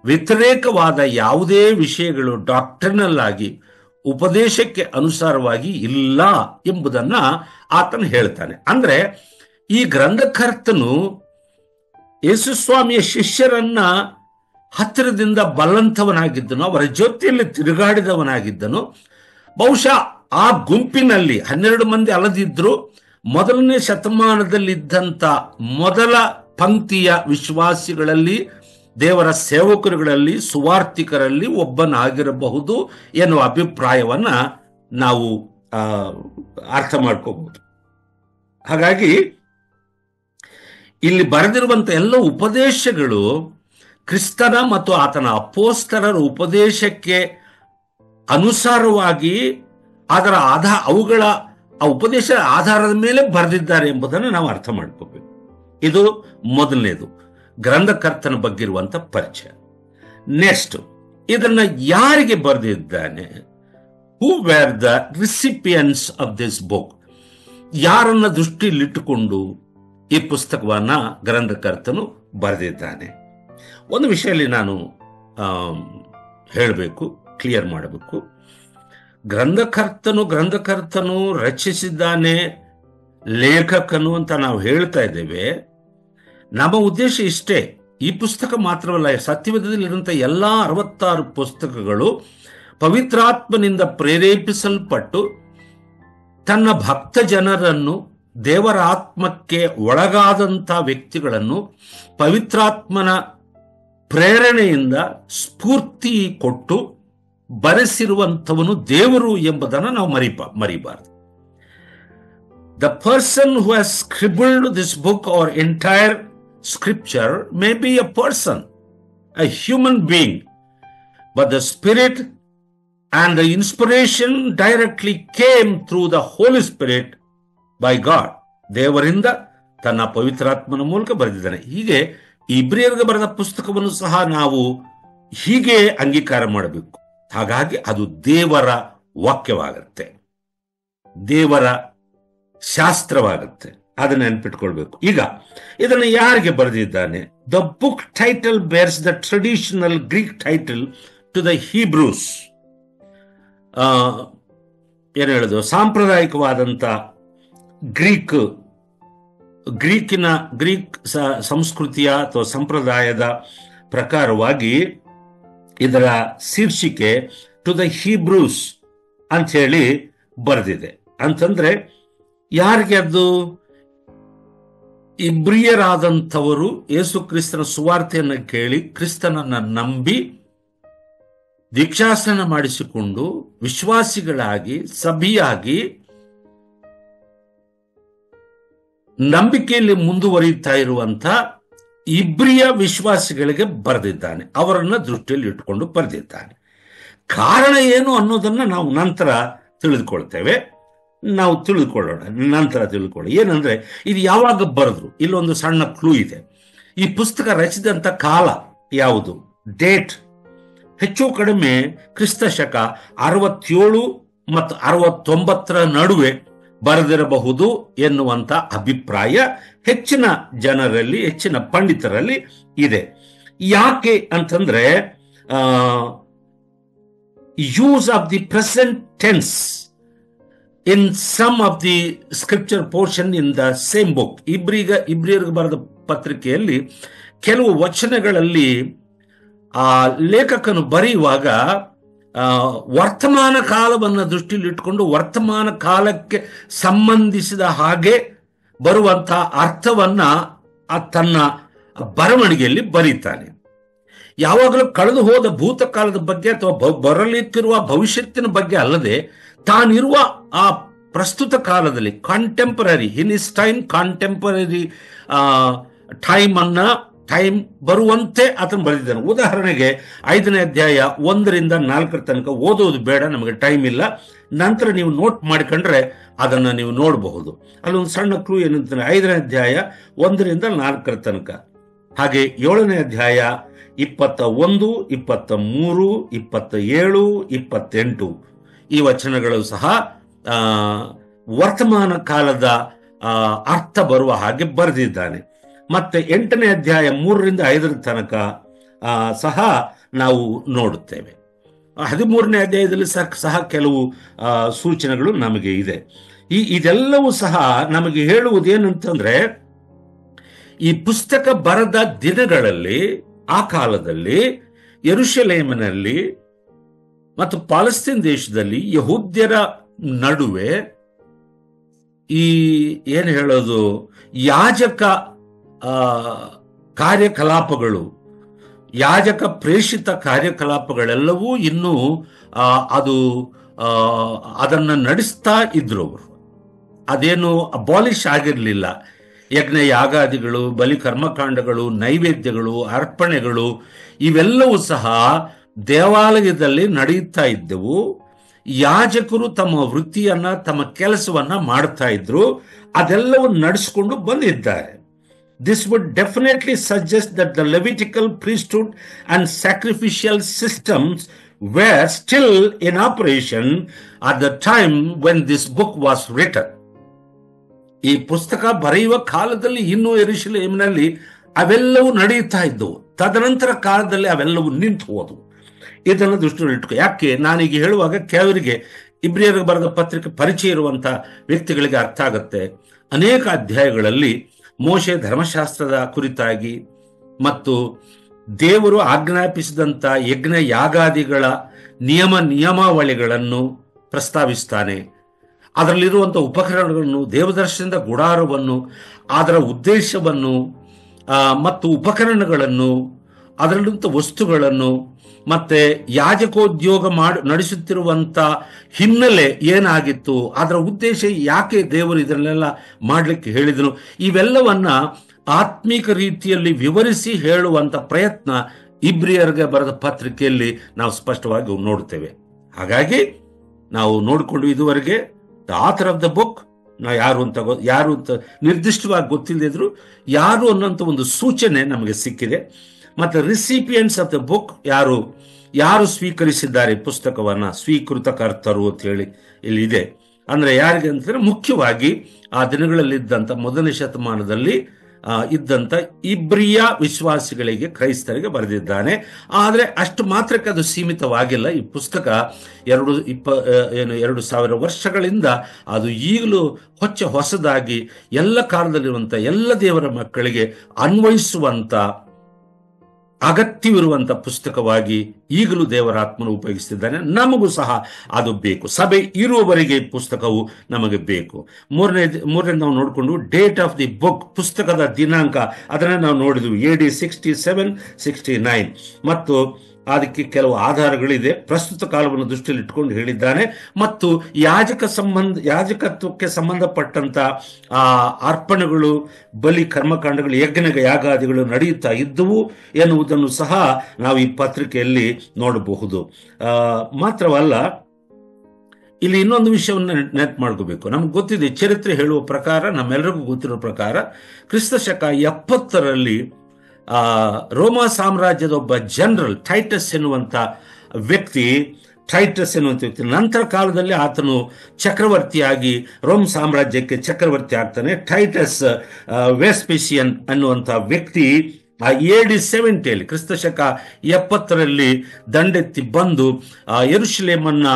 ವ್ಯತಿರೇಕವಾದ ಯಾವುದೇ ವಿಷಯಗಳು ಡಾಕ್ಟ್ರಿನಲ್ ಆಗಿ ಉಪದೇಶಕ್ಕೆ ಅನುಸಾರವಾಗಿ ಇಲ್ಲ ಎಂಬುದನ್ನ ಆತನು ಹೇಳ್ತಾನೆ. ಅಂದ್ರೆ ಈ ಗ್ರಂಥಕರ್ತನು ಯೇಸುಸ್ವಾಮಿಯ ಶಿಷ್ಯರನ್ನ ಹತ್ತಿರದಿಂದ ಬಲ್ಲಂಥವನಾಗಿದ್ದನು, ಅವರ ಜೊತೆಯಲ್ಲಿ ತಿರುಗಾಡಿದವನಾಗಿದ್ದನು. ಬಹುಶಃ ಆ ಗುಂಪಿನಲ್ಲಿ 12 ಮಂದಿ ಅಲ್ಲದಿದ್ರು ಮೊದಲನೇ ಶತಮಾನದಲ್ಲಿದ್ದಂಥ ಮೊದಲ ಪಂಕ್ತಿಯ ವಿಶ್ವಾಸಿಗಳಲ್ಲಿ, ದೇವರ ಸೇವಕರುಗಳಲ್ಲಿ, ಸುವಾರ್ತಿಕರಲ್ಲಿ ಒಬ್ಬನಾಗಿರಬಹುದು ಎನ್ನುವ ಅಭಿಪ್ರಾಯವನ್ನ ನಾವು ಅರ್ಥ ಮಾಡ್ಕೋಬಹುದು. ಹಾಗಾಗಿ ಇಲ್ಲಿ ಬರೆದಿರುವಂತ ಎಲ್ಲ ಉಪದೇಶಗಳು ಕ್ರಿಸ್ತನ ಮತ್ತು ಆತನ ಅಪೋಸ್ತಲರ ಉಪದೇಶಕ್ಕೆ ಅನುಸಾರವಾಗಿ ಅವುಗಳ ಉಪದೇಶ ಆಧಾರದ ಮೇಲೆ ಬರೆದಿದ್ದಾರೆ ಎಂಬುದನ್ನು ನಾವು ಅರ್ಥ ಮಾಡ್ಕೋಬೇಕು. ಇದು ಮೊದಲನೇದು, ಗ್ರಂಥಕರ್ತನ ಬಗ್ಗೆ ಇರುವಂತ ಪರಿಚಯ. ನೆಕ್ಸ್ಟ್, ಇದನ್ನ ಯಾರಿಗೆ ಬರೆದಿದ್ದಾನೆ? Who were the recipients of this book? ಯಾರನ್ನ ದೃಷ್ಟಿಯಲ್ಲಿಟ್ಟುಕೊಂಡು ಈ ಪುಸ್ತಕವನ್ನ ಗ್ರಂಥಕರ್ತನು ಬರೆದಿದ್ದಾನೆ? ಒಂದು ವಿಷಯದಲ್ಲಿ ನಾನು ಹೇಳಬೇಕು, ಕ್ಲಿಯರ್ ಮಾಡಬೇಕು. ಗ್ರಂಥಕರ್ತನು ರಚಿಸಿದ್ದಾನೆ, ಲೇಖಕನು ಅಂತ ನಾವು ಹೇಳ್ತಾ ಇದ್ದೇವೆ. ನಮ್ಮ ಉದ್ದೇಶ ಇಷ್ಟೇ. ಈ ಪುಸ್ತಕ ಮಾತ್ರವಲ್ಲ, ಸತ್ಯವೇದದಲ್ಲಿರುವಂಥ ಎಲ್ಲ 66 ಪುಸ್ತಕಗಳು ಪವಿತ್ರಾತ್ಮನಿಂದ ಪ್ರೇರೇಪಿಸಲ್ಪಟ್ಟು ತನ್ನ ಭಕ್ತ ಜನರನ್ನು, ದೇವರ ಆತ್ಮಕ್ಕೆ ಒಳಗಾದಂಥ ವ್ಯಕ್ತಿಗಳನ್ನು ಪವಿತ್ರಾತ್ಮನ ಪ್ರೇರಣೆಯಿಂದ ಸ್ಫೂರ್ತಿ ಕೊಟ್ಟು ಬರೆಸಿರುವಂಥವನು ದೇವರು ಎಂಬುದನ್ನು ನಾವು ಮರಿಬಾರದು. The person who has scribbled this book or entire scripture may be a person, a human being, but the Spirit and the inspiration directly came through the Holy Spirit by God. ದೇವರಿಂದ ತನ್ನ ಪವಿತ್ರಾತ್ಮನ ಮೂಲಕ ಬರೆದಿದ್ದಾನೆ. ಹೀಗೆ ಇಬ್ರಿಯರಿಗೆ ಬರೆದ ಪುಸ್ತಕವನ್ನು ಸಹ ನಾವು ಹೀಗೆ ಅಂಗೀಕಾರ ಮಾಡಬೇಕು. ಹಾಗಾಗಿ ಅದು ದೇವರ ವಾಕ್ಯವಾಗುತ್ತೆ, ದೇವರ ಶಾಸ್ತ್ರವಾಗುತ್ತೆ. ಅದನ್ನ ನೆನ್ಪಿಟ್ಕೊಳ್ಬೇಕು. ಈಗ ಇದನ್ನು ಯಾರಿಗೆ ಬರೆದಿದ್ದಾನೆ? The book title bears the traditional Greek title to the Hebrews. ಏನು ಹೇಳೋದು, ಸಾಂಪ್ರದಾಯಿಕವಾದಂಥ ಗ್ರೀಕ್ ಸಂಸ್ಕೃತಿಯ ಅಥವಾ ಸಂಪ್ರದಾಯದ ಪ್ರಕಾರವಾಗಿ ಇದರ ಶೀರ್ಷಿಕೆ ಟು ದ ಹೀಬ್ರೂಸ್ ಅಂತ ಹೇಳಿ ಬರೆದಿದೆ. ಅಂತಂದ್ರೆ ಯಾರಿಗೆ ಅದು? ಇಬ್ರಿಯರಾದಂಥವರು ಯೇಸು ಕ್ರಿಸ್ತನ ಸುವಾರ್ತೆಯನ್ನು ಕೇಳಿ ಕ್ರಿಸ್ತನನ್ನ ನಂಬಿ ದೀಕ್ಷಾಸ್ನಾನ ಮಾಡಿಸಿಕೊಂಡು ವಿಶ್ವಾಸಿಗಳಾಗಿ ಸಭೆಯಾಗಿ ನಂಬಿಕೆಯಲ್ಲಿ ಮುಂದುವರಿಯುತ್ತಾ ಇರುವಂತ ಇಬ್ರಿಯ ವಿಶ್ವಾಸಿಗಳಿಗೆ ಬರೆದಿದ್ದಾನೆ. ಅವರನ್ನ ದೃಷ್ಟಿಯಲ್ಲಿ ಇಟ್ಟುಕೊಂಡು ಬರೆದಿದ್ದಾನೆ. ಕಾರಣ ಏನು ಅನ್ನೋದನ್ನ ನಾವು ನಂತರ ತಿಳಿದುಕೊಳ್ತೇವೆ. ನಂತರ ತಿಳ್ಕೊಳ್ಳೋಣ. ಏನಂದ್ರೆ ಇದು ಯಾವಾಗ ಬರೆದ್ರು? ಇಲ್ಲೊಂದು ಸಣ್ಣ ಕ್ಲೂ ಇದೆ. ಈ ಪುಸ್ತಕ ರಚಿಸಿದಂತ ಕಾಲ ಯಾವುದು? ಡೇಟ್ ಹೆಚ್ಚು ಕಡಿಮೆ ಕ್ರಿಸ್ತ ಶಕ 67 ಮತ್ತು 69 ನಡುವೆ ಬರೆದಿರಬಹುದು ಎನ್ನುವಂತ ಅಭಿಪ್ರಾಯ ಹೆಚ್ಚಿನ ಜನರಲ್ಲಿ, ಹೆಚ್ಚಿನ ಪಂಡಿತರಲ್ಲಿ ಇದೆ. ಯಾಕೆ ಅಂತಂದ್ರೆ use of the present tense in some of the scripture portion in the same book. ಇಬ್ರಿಯರಿಗೆ ಬರೆದ ಪತ್ರಿಕೆಯಲ್ಲಿ ಕೆಲವು ವಚನಗಳಲ್ಲಿ ಆ ಲೇಖಕನು ಬರೆಯುವಾಗ ವರ್ತಮಾನ ಕಾಲವನ್ನು ದೃಷ್ಟಿಯಲ್ಲಿ ಇಟ್ಟುಕೊಂಡು ವರ್ತಮಾನ ಕಾಲಕ್ಕೆ ಸಂಬಂಧಿಸಿದ ಹಾಗೆ ಬರುವಂತಹ ಅರ್ಥವನ್ನ ತನ್ನ ಬರವಣಿಗೆಯಲ್ಲಿ ಬರೀತಾನೆ. ಯಾವಾಗಲೂ ಕಳೆದು ಹೋದ ಭೂತಕಾಲದ ಬಗ್ಗೆ ಅಥವಾ ಬರಲಿಕ್ಕಿರುವ ಭವಿಷ್ಯತ್ತಿನ ಬಗ್ಗೆ ಅಲ್ಲದೆ ತಾನಿರುವ ಆ ಪ್ರಸ್ತುತ ಕಾಲದಲ್ಲಿ contemporary in is time, contemporary time ಬರುವಂತೆ ಆತನು ಬರೆದಿದ್ದಾನೆ. ಉದಾಹರಣೆಗೆ 5ನೇ ಅಧ್ಯಾಯ 1ರಿಂದ 4 ತನಕ ಓದೋದು ಬೇಡ, ನಮಗೆ ಟೈಮ್ ಇಲ್ಲ. ನಂತರ ನೀವು ನೋಟ್ ಮಾಡಿಕೊಂಡ್ರೆ ಅದನ್ನ ನೀವು ನೋಡಬಹುದು. ಅಲ್ಲೊಂದು ಸಣ್ಣ ಕ್ಲೂ ಏನಂತಾನೆ, 5ನೇ ಅಧ್ಯಾಯ 1ರಿಂದ 4 ತನಕ, ಹಾಗೆ 7ನೇ ಅಧ್ಯಾಯ 21, 23, 27, 28 ಈ ವಚನಗಳು ಸಹ ವರ್ತಮಾನ ಕಾಲದ ಅರ್ಥ ಬರುವ ಹಾಗೆ ಬರೆದಿದ್ದಾನೆ. ಮತ್ತೆ 8ನೇ ಅಧ್ಯಾಯ 3ರಿಂದ 5 ತನಕ ಸಹ ನಾವು ನೋಡುತ್ತೇವೆ. 13ನೇ ಅಧ್ಯಾಯದಲ್ಲಿ ಸಹ ಕೆಲವು ಸೂಚನೆಗಳು ನಮಗೆ ಇದೆ. ಇದೆಲ್ಲವೂ ಸಹ ನಮಗೆ ಹೇಳುವುದೇನಂತಂದ್ರೆ, ಈ ಪುಸ್ತಕ ಬರೆದ ದಿನಗಳಲ್ಲಿ, ಆ ಕಾಲದಲ್ಲಿ ಯೆರೂಸಲೇಮಿನಲ್ಲಿ ಮತ್ತು ಪಾಲಸ್ತೀನ್ ದೇಶದಲ್ಲಿ ಯಹೂದ್ಯರ ನಡುವೆ ಈ ಏನು ಹೇಳೋದು, ಯಾಜಕ ಕಾರ್ಯಕಲಾಪಗಳು, ಯಾಜಕ ಪ್ರೇಷಿತ ಕಾರ್ಯಕಲಾಪಗಳೆಲ್ಲವೂ ಇನ್ನೂ ಅದನ್ನು ನಡೆಸ್ತಾ ಇದ್ರು ಅವರು. ಅದೇನು ಅಬಾಲಿಷ್ ಆಗಿರಲಿಲ್ಲ. ಯಜ್ಞ ಯಾಗಾದಿಗಳು, ಬಲಿ ಕರ್ಮಕಾಂಡಗಳು, ನೈವೇದ್ಯಗಳು, ಅರ್ಪಣೆಗಳು ಇವೆಲ್ಲವೂ ಸಹ ದೇವಾಲಯದಲ್ಲಿ ನಡೆಯುತ್ತಾ ಇದ್ದವು. ಯಾಜಕರು ತಮ್ಮ ವೃತ್ತಿಯನ್ನ, ತಮ್ಮ ಕೆಲಸವನ್ನ ಮಾಡ್ತಾ ಇದ್ರು. ಅದೆಲ್ಲವನ್ನು ನಡೆಸಿಕೊಂಡು ಬಂದಿದ್ದಾರೆ. This would definitely suggest that the Levitical priesthood and sacrificial systems were still in operation at the time when this book was written. ಈ ಪುಸ್ತಕ ಬರೆಯುವ ಕಾಲದಲ್ಲಿ ಇನ್ನೂ ಯೆರೂಸಲೇಮಿನಲ್ಲಿ ಅವೆಲ್ಲವೂ ನಡೆಯುತ್ತಾ ಇದ್ದವು. ತದನಂತರ ಕಾಲದಲ್ಲಿ ಅವೆಲ್ಲವೂ ನಿಂತು ಹೋದವು. ಇದನ್ನು ದೃಷ್ಟಿಯಲ್ಲಿಟ್ಟುಕೊ. ಯಾಕೆ ನಾನೀಗ ಹೇಳುವಾಗ ಕೆಲವರಿಗೆ ಇಬ್ರಿಯರಿಗೆ ಬರೆದ ಪತ್ರಿಕೆ ಪರಿಚಯ ಇರುವಂತಹ ವ್ಯಕ್ತಿಗಳಿಗೆ ಅರ್ಥ ಆಗುತ್ತೆ. ಅನೇಕ ಅಧ್ಯಾಯಗಳಲ್ಲಿ ಮೋಶೆ ಧರ್ಮಶಾಸ್ತ್ರದ ಕುರಿತಾಗಿ ಮತ್ತು ದೇವರು ಆಜ್ಞಾಪಿಸಿದಂಥ ಯಜ್ಞ ಯಾಗಾದಿಗಳ ನಿಯಮಾವಳಿಗಳನ್ನು ಪ್ರಸ್ತಾವಿಸ್ತಾನೆ. ಅದರಲ್ಲಿರುವಂಥ ಉಪಕರಣಗಳನ್ನು, ದೇವದರ್ಶನದ ಗುಡಾರವನ್ನು, ಅದರ ಉದ್ದೇಶವನ್ನು ಮತ್ತು ಉಪಕರಣಗಳನ್ನು, ಅದರಲ್ಲಿರುವಂಥ ವಸ್ತುಗಳನ್ನು, ಮತ್ತೆ ಯಾಜಕೋದ್ಯೋಗ ನಡೆಸುತ್ತಿರುವಂಥ ಹಿನ್ನೆಲೆ ಏನಾಗಿತ್ತು, ಅದರ ಉದ್ದೇಶ ಯಾಕೆ ದೇವರು ಇದನ್ನೆಲ್ಲ ಮಾಡಲಿಕ್ಕೆ ಹೇಳಿದನು, ಇವೆಲ್ಲವನ್ನ ಆತ್ಮೀಕ ರೀತಿಯಲ್ಲಿ ವಿವರಿಸಿ ಹೇಳುವಂಥ ಪ್ರಯತ್ನ ಇಬ್ರಿಯರಿಗೆ ಬರೆದ ಪತ್ರಿಕೆಯಲ್ಲಿ ನಾವು ಸ್ಪಷ್ಟವಾಗಿ ನೋಡ್ತೇವೆ. ಹಾಗಾಗಿ ನಾವು ನೋಡಿಕೊಂಡು ಇದುವರೆಗೆ the author of the book, ನಾವು ಯಾರು ಅಂತ ನಿರ್ದಿಷ್ಟವಾಗಿ ಗೊತ್ತಿಲ್ಲದಿದ್ರು ಯಾರು ಅನ್ನೋಂಥ ಒಂದು ಸೂಚನೆ ನಮಗೆ ಸಿಕ್ಕಿದೆ. ಮತ್ತು ರಿಸಿಪಿಯೆಂಟ್ಸ್ ಆಫ್ ದ ಬುಕ್ ಯಾರು ಸ್ವೀಕರಿಸಿದ್ದಾರೆ ಪುಸ್ತಕವನ್ನ, ಸ್ವೀಕೃತಕರ್ತರು ಅಂತ ಹೇಳಿ ಇಲ್ಲಿ ಇದೆ. ಅಂದ್ರೆ ಯಾರಿಗೆ ಅಂತಂದ್ರೆ ಮುಖ್ಯವಾಗಿ ಆ ದಿನಗಳಲ್ಲಿದ್ದಂಥ ಮೊದಲನೇ ಶತಮಾನದಲ್ಲಿ ಇದ್ದಂಥ ಇಬ್ರಿಯ ವಿಶ್ವಾಸಿಗಳಿಗೆ, ಕ್ರೈಸ್ತರಿಗೆ ಬರೆದಿದ್ದಾನೆ. ಆದರೆ ಅಷ್ಟು ಮಾತ್ರಕ್ಕೆ ಅದು ಸೀಮಿತವಾಗಿಲ್ಲ. ಈ ಪುಸ್ತಕ 2000 ವರ್ಷಗಳಿಂದ ಅದು ಈಗಲೂ ಹೊಸದಾಗಿ ಎಲ್ಲ ಕಾಲದಲ್ಲಿರುವಂಥ ಎಲ್ಲ ದೇವರ ಮಕ್ಕಳಿಗೆ ಅನ್ವಯಿಸುವಂತ ಅಗತ್ಯವಿರುವಂಥ ಪುಸ್ತಕವಾಗಿ ಈಗಲೂ ದೇವರ ಆತ್ಮನು ಉಪಯೋಗಿಸ್ತಿದ್ದಾನೆ. ನಮಗೂ ಸಹ ಅದು ಬೇಕು. ಸಭೆ ಇರುವವರೆಗೆ ಪುಸ್ತಕವು ನಮಗೆ ಬೇಕು. ಮೂರನೇ ನಾವು ನೋಡಿಕೊಂಡು ಡೇಟ್ ಆಫ್ ದಿ ಬುಕ್, ಪುಸ್ತಕದ ದಿನಾಂಕ, ಅದನ್ನು ನಾವು ನೋಡಿದ್ವಿ AD 67, 69. ಮತ್ತು ಅದಕ್ಕೆ ಕೆಲವು ಆಧಾರಗಳಿದೆ. ಪ್ರಸ್ತುತ ಕಾಲವನ್ನು ದೃಷ್ಟಿಯಲ್ಲಿ ಇಟ್ಕೊಂಡು ಹೇಳಿದ್ದಾನೆ. ಮತ್ತು ಯಾಜಕತ್ವಕ್ಕೆ ಸಂಬಂಧಪಟ್ಟಂತ ಅರ್ಪಣೆಗಳು, ಬಲಿ ಕರ್ಮಕಾಂಡಗಳು, ಯಜ್ಞ ಯಾಗಾದಿಗಳು ನಡೆಯುತ್ತಾ ಇದ್ದವು ಎನ್ನುವುದನ್ನು ಸಹ ನಾವು ಈ ಪತ್ರಿಕೆಯಲ್ಲಿ ನೋಡಬಹುದು. ಮಾತ್ರವಲ್ಲ, ಇಲ್ಲಿ ಇನ್ನೊಂದು ವಿಷಯವನ್ನು ನೆನಪು ಮಾಡ್ಕೋಬೇಕು. ನಮ್ಗೆ ಗೊತ್ತಿದೆ, ಚರಿತ್ರೆ ಹೇಳುವ ಪ್ರಕಾರ, ನಮ್ಮೆಲ್ಲರಿಗೂ ಗೊತ್ತಿರೋ ಪ್ರಕಾರ, ಕ್ರಿಸ್ತಶಕ 70ರಲ್ಲಿ ರೋಮಾ ಸಾಮ್ರಾಜ್ಯದ ಒಬ್ಬ ಜನರಲ್ ಟೈಟಸ್ ಎನ್ನುವಂಥ ವ್ಯಕ್ತಿ ನಂತರ ಕಾಲದಲ್ಲಿ ಆತನು ಚಕ್ರವರ್ತಿಯಾಗಿ ರೋಮ್ ಸಾಮ್ರಾಜ್ಯಕ್ಕೆ ಚಕ್ರವರ್ತಿ ಆಗ್ತಾನೆ. ಟೈಟಸ್ ವೆಸ್ಪೇಸಿಯನ್ ಅನ್ನುವಂಥ ವ್ಯಕ್ತಿ AD 70 ಕ್ರಿಸ್ತಶಕ 70ರಲ್ಲಿ ದಂಡೆತ್ತಿ ಬಂದು ಯೆರೂಸಲೇಮನ್ನ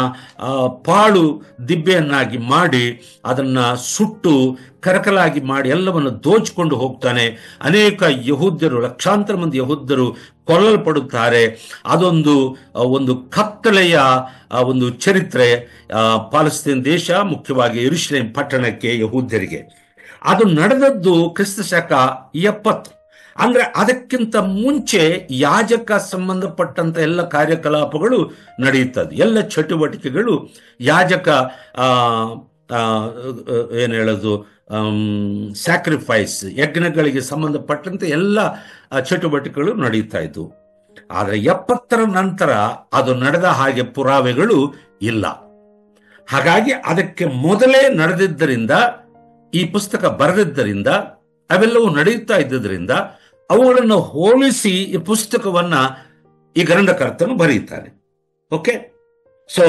ಪಾಳು ದಿಬ್ಬೆಯನ್ನಾಗಿ ಮಾಡಿ, ಅದನ್ನ ಸುಟ್ಟು ಕರಕಲಾಗಿ ಮಾಡಿ ಎಲ್ಲವನ್ನು ದೋಚಿಕೊಂಡು ಹೋಗ್ತಾನೆ. ಅನೇಕ ಯಹೂದ್ಯರು, ಲಕ್ಷಾಂತರ ಮಂದಿ ಯಹೂದ್ಯರು ಕೊಲ್ಲಲ್ಪಡುತ್ತಾರೆ. ಒಂದು ಕತ್ತಲೆಯ ಒಂದು ಚರಿತ್ರೆ ಪಾಲಸ್ತೀನ್ ದೇಶ, ಮುಖ್ಯವಾಗಿ ಯೆರೂಸಲೇಮ್ ಪಟ್ಟಣಕ್ಕೆ, ಯಹೂದ್ಯರಿಗೆ. ಅದು ನಡೆದದ್ದು ಕ್ರಿಸ್ತಶಕ 70. ಅಂದ್ರೆ ಅದಕ್ಕಿಂತ ಮುಂಚೆ ಯಾಜಕ ಸಂಬಂಧಪಟ್ಟಂತ ಎಲ್ಲ ಕಾರ್ಯಕಲಾಪಗಳು ನಡೆಯುತ್ತದೆ. ಎಲ್ಲ ಚಟುವಟಿಕೆಗಳು ಯಾಜಕ ಏನು ಹೇಳೋದು, ಸ್ಯಾಕ್ರಿಫೈಸ್, ಯಜ್ಞಗಳಿಗೆ ಸಂಬಂಧಪಟ್ಟಂತೆ ಎಲ್ಲ ಚಟುವಟಿಕೆಗಳು ನಡೆಯುತ್ತಾ ಇದ್ವು. ಆದರೆ 70ರ ನಂತರ ಅದು ನಡೆದ ಹಾಗೆ ಪುರಾವೆಗಳು ಇಲ್ಲ. ಹಾಗಾಗಿ ಅದಕ್ಕೆ ಮೊದಲೇ ನಡೆದಿದ್ದರಿಂದ, ಈ ಪುಸ್ತಕ ಬರೆದಿದ್ದರಿಂದ, ಅವೆಲ್ಲವೂ ನಡೆಯುತ್ತಾ ಇದ್ದುದರಿಂದ ಅವುಗಳನ್ನು ಹೋಲಿಸಿ ಈ ಪುಸ್ತಕವನ್ನ ಈ ಗ್ರಂಥಕರ್ತನು ಬರೆಯುತ್ತಾನೆ. ಓಕೆ, ಸೊ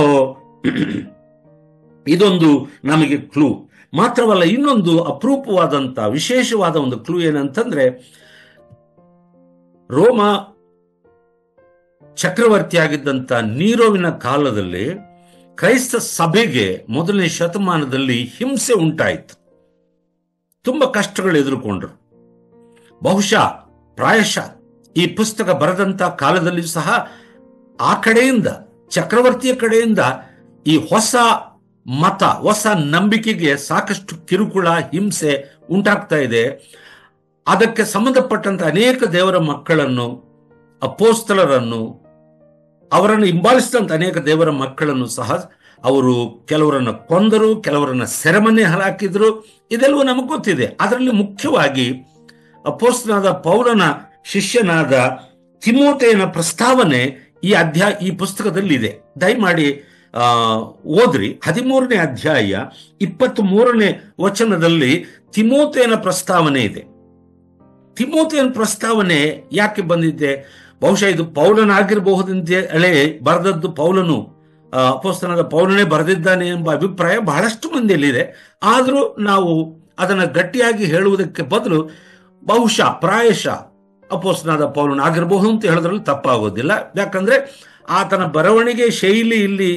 ಇದೊಂದು ನಮಗೆ ಕ್ಲೂ. ಮಾತ್ರವಲ್ಲ, ಇನ್ನೊಂದು ಅಪರೂಪವಾದಂತ ವಿಶೇಷವಾದ ಒಂದು ಕ್ಲೂ ಏನಂತಂದ್ರೆ, ರೋಮ ಚಕ್ರವರ್ತಿಯಾಗಿದ್ದಂಥ ನೀರೋವಿನ ಕಾಲದಲ್ಲಿ ಕ್ರೈಸ್ತ ಸಭೆಗೆ ಮೊದಲನೇ ಶತಮಾನದಲ್ಲಿ ಹಿಂಸೆ ಉಂಟಾಯಿತು. ತುಂಬ ಕಷ್ಟಗಳು ಎದುರುಕೊಂಡ್ರು. ಪ್ರಾಯಶಃ ಈ ಪುಸ್ತಕ ಬರೆದಂತ ಕಾಲದಲ್ಲಿ ಸಹ ಆ ಕಡೆಯಿಂದ, ಚಕ್ರವರ್ತಿಯ ಕಡೆಯಿಂದ ಈ ಹೊಸ ಮತ, ಹೊಸ ನಂಬಿಕೆಗೆ ಸಾಕಷ್ಟು ಕಿರುಕುಳ, ಹಿಂಸೆ ಉಂಟಾಗ್ತಾ ಇದೆ. ಅದಕ್ಕೆ ಸಂಬಂಧಪಟ್ಟಂತ ಅನೇಕ ದೇವರ ಮಕ್ಕಳನ್ನು, ಅಪೋಸ್ತಲರನ್ನು, ಅವರನ್ನು ಹಿಂಬಾಲಿಸಿದಂತ ಅನೇಕ ದೇವರ ಮಕ್ಕಳನ್ನು ಸಹ ಅವರು ಕೆಲವರನ್ನ ಕೊಂದರು, ಕೆಲವರನ್ನ ಸೆರೆಮನೆ ಹಾಕಿದ್ರು. ಇದೆಲ್ಲವೂ ನಮಗೆ ಗೊತ್ತಿದೆ. ಅದರಲ್ಲಿ ಮುಖ್ಯವಾಗಿ ಅಪೋಸ್ತಲನಾದ ಪೌಲನ ಶಿಷ್ಯನಾದ ತಿಮೋಥೆಯನ ಪ್ರಸ್ತಾವನೆ ಈ ಪುಸ್ತಕದಲ್ಲಿ ಇದೆ. ದಯಮಾಡಿ ಓದ್ರಿ. 13ನೇ ಅಧ್ಯಾಯ 23ನೇ ವಚನದಲ್ಲಿ ತಿಮೋಥೆಯನ ಪ್ರಸ್ತಾವನೆ ಇದೆ. ತಿಮೋಥೆಯನ ಪ್ರಸ್ತಾವನೆ ಯಾಕೆ ಬಂದಿದೆ? ಬಹುಶಃ ಇದು ಪೌಲನಾಗಿರಬಹುದಂತೆ ಹೇಳಿ ಬರೆದದ್ದು ಪೌಲನು, ಅಪೊಸ್ತಲನಾದ ಪೌಲನೇ ಬರೆದಿದ್ದಾನೆ ಎಂಬ ಅಭಿಪ್ರಾಯ ಬಹಳಷ್ಟು ಮಂದಿಯಲ್ಲಿದೆ. ಆದರೂ ನಾವು ಅದನ್ನು ಗಟ್ಟಿಯಾಗಿ ಹೇಳುವುದಕ್ಕೆ ಬದಲು ಪ್ರಾಯಶಃ ಅಪೊಸ್ತಲನಾದ ಪೌಲನು ಆಗಿರಬಹುದು ಅಂತ ಹೇಳೋದ್ರಲ್ಲಿ ತಪ್ಪಾಗೋದಿಲ್ಲ. ಯಾಕಂದ್ರೆ ಆತನ ಬರವಣಿಗೆ ಶೈಲಿ ಇಲ್ಲಿ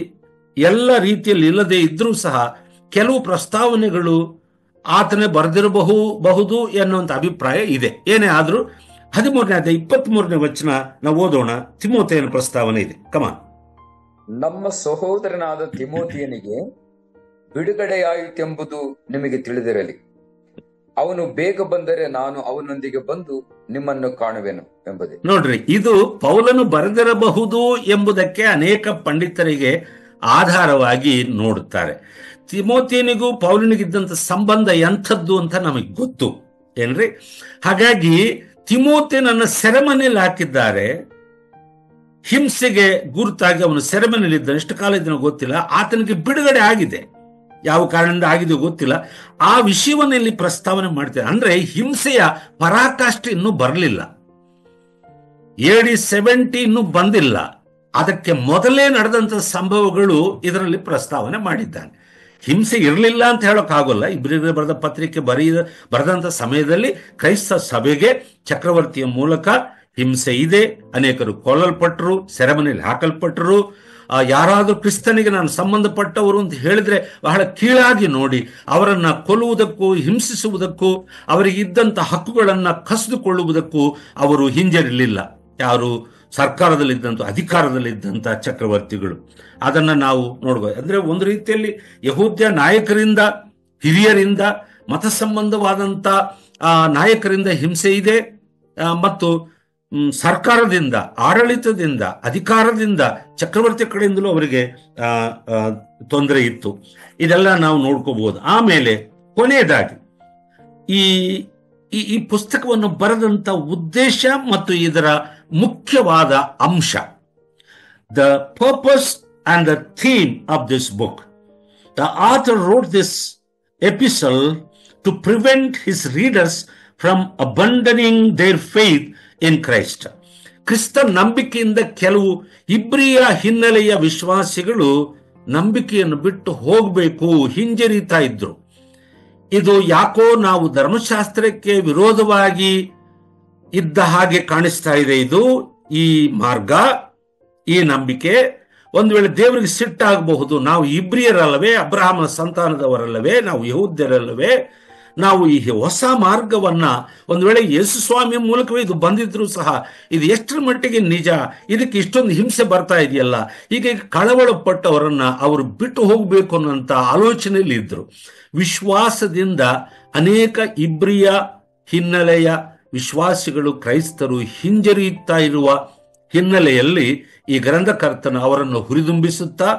ಎಲ್ಲ ರೀತಿಯಲ್ಲಿ ಇಲ್ಲದೆ ಇದ್ರೂ ಸಹ ಕೆಲವು ಪ್ರಸ್ತಾವನೆಗಳು ಆತನೇ ಬರೆದಿರಬಹುದು ಎನ್ನುವಂತ ಅಭಿಪ್ರಾಯ ಇದೆ. ಏನೇ ಆದ್ರೂ 13ನೇ ಅಧ್ಯಾಯ 23ನೇ ವಚನ ನಾವು ಓದೋಣ. ತಿಮೋಥೆಯನ ಪ್ರಸ್ತಾವನೆ ಇದೆ. ಕಮಾನ್. ನಮ್ಮ ಸಹೋದರನಾದ ತಿಮೋಥೆಯನಿಗೆ ಬಿಡುಗಡೆಯಾಯಿತೆಂಬುದು ನಿಮಗೆ ತಿಳಿದಿರಲಿ. ಅವನು ಬೇಗ ಬಂದರೆ ನಾನು ಅವನೊಂದಿಗೆ ಬಂದು ನಿಮ್ಮನ್ನು ಕಾಣುವೆನು ಎಂಬುದೇ. ನೋಡ್ರಿ, ಇದು ಪೌಲನು ಬರೆದಿರಬಹುದು ಎಂಬುದಕ್ಕೆ ಅನೇಕ ಪಂಡಿತರಿಗೆ ಆಧಾರವಾಗಿ ನೋಡುತ್ತಾರೆ. ತಿಮೋಥೆಯನಿಗೂ ಪೌಲನಿಗಿದ್ದಂತ ಸಂಬಂಧ ಎಂಥದ್ದು ಅಂತ ನಮಗೆ ಗೊತ್ತು ಏನ್ರಿ. ಹಾಗಾಗಿ ತಿಮೋಥೆಯನನ್ನ ಸೆರೆಮನೆಯಲ್ಲಿ ಹಾಕಿದ್ದಾರೆ. ಹಿಂಸೆಗೆ ಗುರುತಾಗಿ ಅವನು ಸೆರೆಮನೆಯಲ್ಲಿದ್ದ ಎಷ್ಟು ಕಾಲ ಇದನ್ನು ಗೊತ್ತಿಲ್ಲ. ಆತನಿಗೆ ಬಿಡುಗಡೆ ಆಗಿದೆ, ಯಾವ ಕಾರಣದಿಂದ ಆಗಿದೆಯೋ ಗೊತ್ತಿಲ್ಲ. ಆ ವಿಷಯವನ್ನ ಇಲ್ಲಿ ಪ್ರಸ್ತಾವನೆ ಮಾಡ್ತಾರೆ. ಅಂದ್ರೆ ಹಿಂಸೆಯ ಪರಾಕಾಷ್ಠೆ ಇನ್ನೂ ಬರಲಿಲ್ಲ, AD 70 ಇನ್ನೂ ಬಂದಿಲ್ಲ. ಅದಕ್ಕೆ ಮೊದಲೇ ನಡೆದಂತ ಸಂಭವಗಳು ಇದರಲ್ಲಿ ಪ್ರಸ್ತಾವನೆ ಮಾಡಿದ್ದಾನೆ. ಹಿಂಸೆ ಇರಲಿಲ್ಲ ಅಂತ ಹೇಳೋಕ್ಕಾಗೋಲ್ಲ. ಇಬ್ರಿಯರಿಗೆ ಬರೆದ ಪತ್ರಿಕೆ ಬರೆದಂತ ಸಮಯದಲ್ಲಿ ಕ್ರೈಸ್ತ ಸಭೆಗೆ ಚಕ್ರವರ್ತಿಯ ಮೂಲಕ ಹಿಂಸೆ ಇದೆ. ಅನೇಕರು ಕೊಲ್ಲಲ್ಪಟ್ಟರು, ಸೆರೆಮನೆಯಲ್ಲಿ ಹಾಕಲ್ಪಟ್ಟರು. ಯಾರಾದರೂ ಕ್ರಿಸ್ತನಿಗೆ ನಾನು ಸಂಬಂಧಪಟ್ಟವರು ಅಂತ ಹೇಳಿದ್ರೆ ಬಹಳ ಕೀಳಾಗಿ ನೋಡಿ ಅವರನ್ನ ಕೊಲ್ಲುವುದಕ್ಕೂ ಹಿಂಸಿಸುವುದಕ್ಕೂ ಅವರಿಗೆ ಇದ್ದಂತ ಹಕ್ಕುಗಳನ್ನ ಕಸಿದುಕೊಳ್ಳುವುದಕ್ಕೂ ಅವರು ಹಿಂಜರಿಲಿಲ್ಲ. ಯಾರು ಸರ್ಕಾರದಲ್ಲಿದ್ದಂಥ ಅಧಿಕಾರದಲ್ಲಿದ್ದಂಥ ಚಕ್ರವರ್ತಿಗಳು. ಅದನ್ನ ನಾವು ನೋಡ್ಬೋದು. ಅಂದ್ರೆ ಒಂದು ರೀತಿಯಲ್ಲಿ ಯಹೂದ್ಯ ನಾಯಕರಿಂದ, ಹಿರಿಯರಿಂದ, ಮತ ಸಂಬಂಧವಾದಂಥ ನಾಯಕರಿಂದ ಹಿಂಸೆ ಇದೆ ಮತ್ತು ಸರ್ಕಾರದಿಂದ, ಆಡಳಿತದಿಂದ, ಅಧಿಕಾರದಿಂದ, ಚಕ್ರವರ್ತಿ ಕಡೆಯಿಂದಲೂ ಅವರಿಗೆ ತೊಂದರೆ ಇತ್ತು. ಇದೆಲ್ಲ ನಾವು ನೋಡ್ಕೋಬಹುದು. ಆಮೇಲೆ ಕೊನೆಯದಾಗಿ ಈ ಪುಸ್ತಕವನ್ನು ಬರೆದಂತ ಉದ್ದೇಶ ಮತ್ತು ಇದರ ಮುಖ್ಯವಾದ ಅಂಶ, the purpose and the theme of this book. The author wrote this epistle to prevent his readers from abandoning their faith in Christ. ಕ್ರಿಸ್ತ ನಂಬಿಕೆಯಿಂದ ಕೆಲವು ಇಬ್ರಿಯ ಹಿನ್ನೆಲೆಯ ವಿಶ್ವಾಸಿಗಳು ನಂಬಿಕೆಯನ್ನು ಬಿಟ್ಟು ಹೋಗಬೇಕು, ಹಿಂಜರಿತಾ ಇದ್ರು. ಇದು ಯಾಕೋ ನಾವು ಧರ್ಮಶಾಸ್ತ್ರಕ್ಕೆ ವಿರೋಧವಾಗಿ ಇದ್ದ ಹಾಗೆ ಕಾಣಿಸ್ತಾ ಇದೆ. ಇದು ಈ ಮಾರ್ಗ, ಈ ನಂಬಿಕೆ ಒಂದು ವೇಳೆ ದೇವರಿಗೆ ಸಿಟ್ಟಾಗಬಹುದು. ನಾವು ಇಬ್ರಿಯರಲ್ಲವೇ, ಅಬ್ರಹಾಮನ ಸಂತಾನದವರಲ್ಲವೇ, ನಾವು ಯಹೂದ್ಯರಲ್ಲವೇ, ನಾವು ಈ ಹೊಸ ಮಾರ್ಗವನ್ನ ಒಂದು ವೇಳೆ ಯೇಸು ಸ್ವಾಮಿಯ ಮೂಲಕವೇ ಇದು ಬಂದಿದ್ರು ಸಹ ಇದು ಎಷ್ಟರ ಮಟ್ಟಿಗೆ ನಿಜ, ಇದಕ್ಕೆ ಇಷ್ಟೊಂದು ಹಿಂಸೆ ಬರ್ತಾ ಇದೆಯಲ್ಲ, ಹೀಗೆ ಕಳವಳ ಪಟ್ಟವರನ್ನ ಅವರು ಬಿಟ್ಟು ಹೋಗಬೇಕು ಅನ್ನೋಂಥ ಆಲೋಚನೆಯಲ್ಲಿ ಇದ್ರು. ವಿಶ್ವಾಸದಿಂದ ಅನೇಕ ಇಬ್ರಿಯ ಹಿನ್ನೆಲೆಯ ವಿಶ್ವಾಸಿಗಳು, ಕ್ರೈಸ್ತರು ಹಿಂಜರಿಯುತ್ತಾ ಇರುವ ಹಿನ್ನೆಲೆಯಲ್ಲಿ ಈ ಗ್ರಂಥಕರ್ತನು ಅವರನ್ನು ಹುರಿದುಂಬಿಸುತ್ತಾ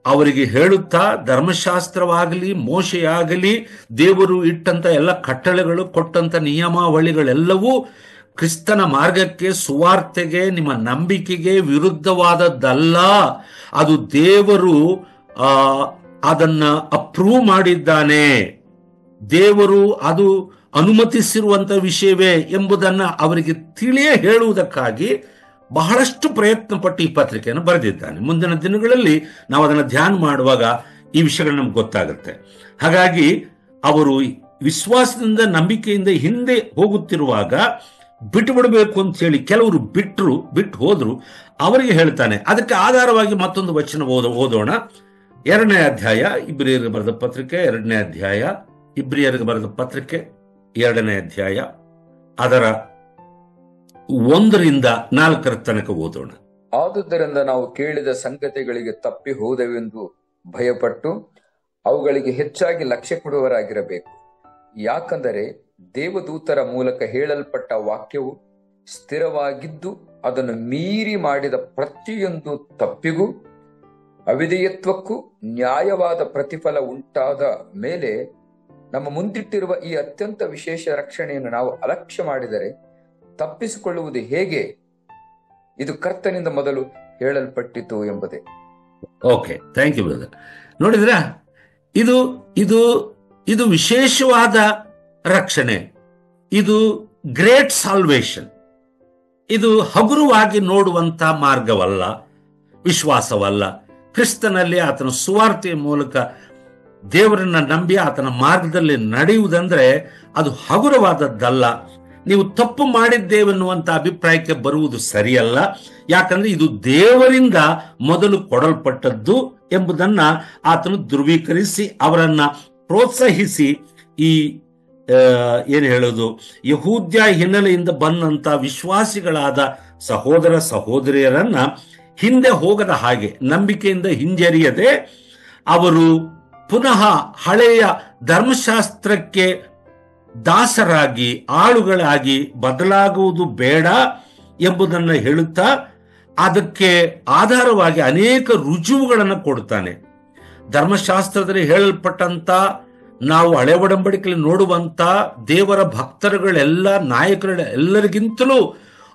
ಅವರಿಗೆ ಹೇಳುತ್ತಾ, ಧರ್ಮಶಾಸ್ತ್ರವಾಗಲಿ, ಮೋಶೆಯಾಗಲಿ, ದೇವರು ಇಟ್ಟಂತ ಎಲ್ಲ ಕಟ್ಟಳೆಗಳು, ಕೊಟ್ಟಂತ ನಿಯಮಾವಳಿಗಳೆಲ್ಲವೂ ಕ್ರಿಸ್ತನ ಮಾರ್ಗಕ್ಕೆ, ಸುವಾರ್ತೆಗೆ, ನಿಮ್ಮ ನಂಬಿಕೆಗೆ ವಿರುದ್ಧವಾದದ್ದಲ್ಲ. ಅದು ದೇವರು ಅದನ್ನ ಅಪ್ರೂವ್ ಮಾಡಿದ್ದಾನೆ, ದೇವರು ಅದು ಅನುಮತಿಸಿರುವಂತ ವಿಷಯವೇ ಎಂಬುದನ್ನ ಅವರಿಗೆ ತಿಳಿಯೇ ಹೇಳುವುದಕ್ಕಾಗಿ ಬಹಳಷ್ಟು ಪ್ರಯತ್ನ ಪಟ್ಟು ಈ ಪತ್ರಿಕೆಯನ್ನು ಬರೆದಿದ್ದಾನೆ. ಮುಂದಿನ ದಿನಗಳಲ್ಲಿ ನಾವು ಅದನ್ನು ಧ್ಯಾನ ಮಾಡುವಾಗ ಈ ವಿಷಯಗಳು ನಮ್ಗೆ ಗೊತ್ತಾಗುತ್ತೆ. ಹಾಗಾಗಿ ಅವರು ವಿಶ್ವಾಸದಿಂದ, ನಂಬಿಕೆಯಿಂದ ಹಿಂದೆ ಹೋಗುತ್ತಿರುವಾಗ ಬಿಟ್ಟು ಬಿಡಬೇಕು ಅಂತ ಹೇಳಿ ಕೆಲವರು ಬಿಟ್ಟು ಹೋದ್ರು. ಅವರಿಗೆ ಹೇಳ್ತಾನೆ. ಅದಕ್ಕೆ ಆಧಾರವಾಗಿ ಮತ್ತೊಂದು ವಚನ ಓದೋಣ. 2ನೇ ಅಧ್ಯಾಯ, ಇಬ್ರಿಯರಿಗೆ ಬರೆದ ಪತ್ರಿಕೆ 2ನೇ ಅಧ್ಯಾಯ, ಇಬ್ರಿಯರಿಗೆ ಬರೆದ ಪತ್ರಿಕೆ 2ನೇ ಅಧ್ಯಾಯ, ಅದರ 1ರಿಂದ 4 ತನಕ ಓದೋಣ. ಆದುದರಿಂದ ನಾವು ಕೇಳಿದ ಸಂಗತಿಗಳಿಗೆ ತಪ್ಪಿ ಹೋದೆವೆಂದು ಭಯಪಟ್ಟು ಅವುಗಳಿಗೆ ಹೆಚ್ಚಾಗಿ ಲಕ್ಷ್ಯ ಕೊಡುವವರಾಗಿರಬೇಕು. ಯಾಕಂದರೆ ದೇವದೂತರ ಮೂಲಕ ಹೇಳಲ್ಪಟ್ಟ ವಾಕ್ಯವು ಸ್ಥಿರವಾಗಿದ್ದು ಅದನ್ನು ಮೀರಿ ಮಾಡಿದ ಪ್ರತಿಯೊಂದು ತಪ್ಪಿಗೂ ಅವಿಧೇಯತ್ವಕ್ಕೂ ನ್ಯಾಯವಾದ ಪ್ರತಿಫಲ ಉಂಟಾದ ಮೇಲೆ ನಮ್ಮ ಮುಂದಿಟ್ಟಿರುವ ಈ ಅತ್ಯಂತ ವಿಶೇಷ ರಕ್ಷಣೆಯನ್ನು ನಾವು ಅಲಕ್ಷ್ಯ ಮಾಡಿದರೆ ತಪ್ಪಿಸಿಕೊಳ್ಳುವುದು ಹೇಗೆ? ಇದು ಕರ್ತನಿಂದ ಮೊದಲು ಹೇಳಲ್ಪಟ್ಟಿತು ಎಂಬುದೇ. Okay, thank you brother. ನೋಡಿದ್ರ, ಇದು ಇದು ಇದು ವಿಶೇಷವಾದ ರಕ್ಷಣೆ, ಇದು ಗ್ರೇಟ್ ಸಾಲ್ವೇಷನ್. ಇದು ಹಗುರವಾಗಿ ನೋಡುವಂತ ಮಾರ್ಗವಲ್ಲ, ವಿಶ್ವಾಸವಲ್ಲ. ಕ್ರಿಸ್ತನಲ್ಲಿ ಆತನ ಸುವಾರ್ತೆಯ ಮೂಲಕ ದೇವರನ್ನ ನಂಬಿ ಆತನ ಮಾರ್ಗದಲ್ಲಿ ನಡೆಯುವುದಂದ್ರೆ ಅದು ಹಗುರವಾದದ್ದಲ್ಲ. ನೀವು ತಪ್ಪು ಮಾಡಿದ್ದೇವೆನ್ನುವಂತ ಅಭಿಪ್ರಾಯಕ್ಕೆ ಬರುವುದು ಸರಿಯಲ್ಲ. ಯಾಕಂದ್ರೆ ಇದು ದೇವರಿಂದ ಮೊದಲು ಕೊಡಲ್ಪಟ್ಟದ್ದು ಎಂಬುದನ್ನ ಆತನು ಧ್ರುವೀಕರಿಸಿ ಅವರನ್ನ ಪ್ರೋತ್ಸಾಹಿಸಿ ಈ ಏನು ಹೇಳೋದು, ಯಹೂದ್ಯ ಹಿನ್ನೆಲೆಯಿಂದ ಬಂದಂತ ವಿಶ್ವಾಸಿಗಳಾದ ಸಹೋದರ ಸಹೋದರಿಯರನ್ನ ಹಿಂದೆ ಹೋಗದ ಹಾಗೆ, ನಂಬಿಕೆಯಿಂದ ಹಿಂಜರಿಯದೆ ಅವರು ಪುನಃ ಹಳೆಯ ಧರ್ಮಶಾಸ್ತ್ರಕ್ಕೆ ದಾಸರಾಗಿ ಆಳುಗಳಾಗಿ ಬದಲಾಗುವುದು ಬೇಡ ಎಂಬುದನ್ನು ಹೇಳುತ್ತಾ ಅದಕ್ಕೆ ಆಧಾರವಾಗಿ ಅನೇಕ ರುಜುವುಗಳನ್ನು ಕೊಡ್ತಾನೆ. ಧರ್ಮಶಾಸ್ತ್ರದಲ್ಲಿ ಹೇಳಲ್ಪಟ್ಟಂತ ನಾವು ಹಳೆ ಒಡಂಬಡಿಕೆಯಲ್ಲಿ ನೋಡುವಂತ ದೇವರ ಭಕ್ತರುಗಳೆಲ್ಲ ನಾಯಕರೆಲ್ಲರಿಗಿಂತಲೂ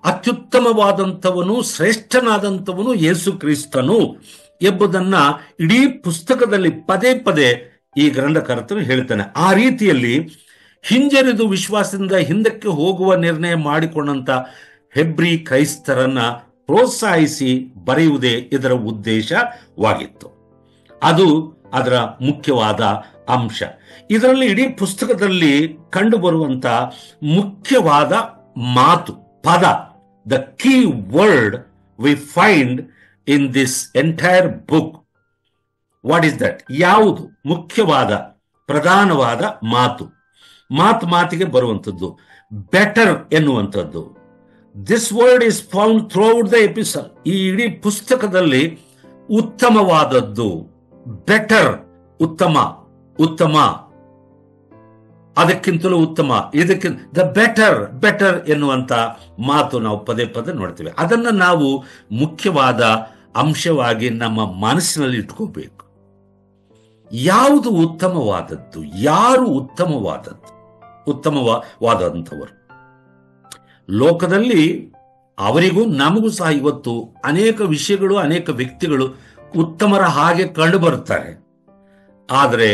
ಅತ್ಯುತ್ತಮವಾದಂಥವನು, ಶ್ರೇಷ್ಠನಾದಂಥವನು ಯೇಸು ಕ್ರಿಸ್ತನು ಎಂಬುದನ್ನ ಇಡೀ ಪುಸ್ತಕದಲ್ಲಿ ಪದೇ ಪದೇ ಈ ಗ್ರಂಥಕರ್ತನು ಹೇಳ್ತಾನೆ. ಆ ರೀತಿಯಲ್ಲಿ ಹಿಂಜರಿದು ವಿಶ್ವಾಸದಿಂದ ಹಿಂದಕ್ಕೆ ಹೋಗುವ ನಿರ್ಣಯ ಮಾಡಿಕೊಂಡಂತ ಹೆಬ್ರಿ ಕ್ರೈಸ್ತರನ್ನ ಪ್ರೋತ್ಸಾಹಿಸಿ ಬರೆಯುವುದೇ ಇದರ ಉದ್ದೇಶವಾಗಿತ್ತು. ಅದು ಅದರ ಮುಖ್ಯವಾದ ಅಂಶ. ಇದರಲ್ಲಿ ಇಡೀ ಪುಸ್ತಕದಲ್ಲಿ ಕಂಡು ಬರುವಂತ ಮುಖ್ಯವಾದ ಮಾತು, ಪದ, the key word we find in this entire book. What is that? ಯಾವುದು ಮುಖ್ಯವಾದ ಪ್ರಧಾನವಾದ ಮಾತು? ಮಾತಿಗೆ ಬರುವಂಥದ್ದು ಬೆಟರ್ ಎನ್ನುವಂಥದ್ದು. This word is found throughout the epistle. ಈ ಇಡೀ ಪುಸ್ತಕದಲ್ಲಿ ಉತ್ತಮವಾದದ್ದು, ಬೆಟರ್, ಉತ್ತಮ, ಉತ್ತಮ, ಅದಕ್ಕಿಂತಲೂ ಉತ್ತಮ, ಇದಕ್ಕಿಂತ ದ ಬೆಟರ್ ಎನ್ನುವಂತ ಮಾತು ನಾವು ಪದೇ ಪದೇ ನೋಡ್ತೀವಿ. ಅದನ್ನ ನಾವು ಮುಖ್ಯವಾದ ಅಂಶವಾಗಿ ನಮ್ಮ ಮನಸ್ಸಿನಲ್ಲಿ ಇಟ್ಕೋಬೇಕು. ಯಾವುದು ಉತ್ತಮವಾದದ್ದು? ಯಾರು ಉತ್ತಮವಾದಂಥವರು? ಲೋಕದಲ್ಲಿ ಅವರಿಗೂ ನಮಗೂ ಸಹ ಇವತ್ತು ಅನೇಕ ವಿಷಯಗಳು, ಅನೇಕ ವ್ಯಕ್ತಿಗಳು ಉತ್ತಮರ ಹಾಗೆ ಕಂಡು ಬರುತ್ತಾರೆ. ಆದರೆ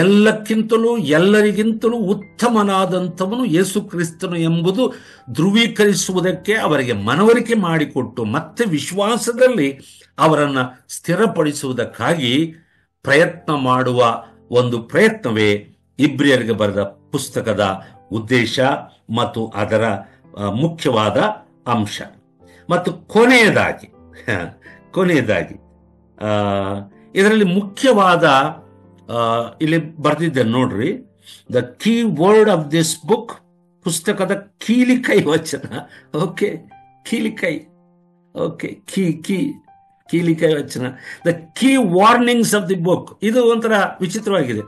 ಎಲ್ಲಕ್ಕಿಂತಲೂ ಎಲ್ಲರಿಗಿಂತಲೂ ಉತ್ತಮನಾದಂಥವನು ಯೇಸು ಕ್ರಿಸ್ತನು ಎಂಬುದು ಧ್ರುವೀಕರಿಸುವುದಕ್ಕೆ ಅವರಿಗೆ ಮನವರಿಕೆ ಮಾಡಿಕೊಟ್ಟು ಮತ್ತೆ ವಿಶ್ವಾಸದಲ್ಲಿ ಅವರನ್ನ ಸ್ಥಿರಪಡಿಸುವುದಕ್ಕಾಗಿ ಪ್ರಯತ್ನ ಮಾಡುವ ಒಂದು ಪ್ರಯತ್ನವೇ ಇಬ್ರಿಯರಿಗೆ ಬರೆದ ಪುಸ್ತಕದ ಉದ್ದೇಶ ಮತ್ತು ಅದರ ಮುಖ್ಯವಾದ ಅಂಶ. ಮತ್ತು ಕೊನೆಯದಾಗಿ ಇದರಲ್ಲಿ ಮುಖ್ಯವಾದ ಇಲ್ಲಿ ಬರೆದಿದ್ದೆ ನೋಡ್ರಿ, the key word of this book, ಪುಸ್ತಕದ ಕೀಲಿಕೈ ವಚನ. ಓಕೆ, ಕೀಲಿಕೈ, ಓಕೆ, ಕೀಲಿಕೈ ವಚನ, the key warnings of the book. ಇದು ಒಂಥರ ವಿಚಿತ್ರವಾಗಿದೆ.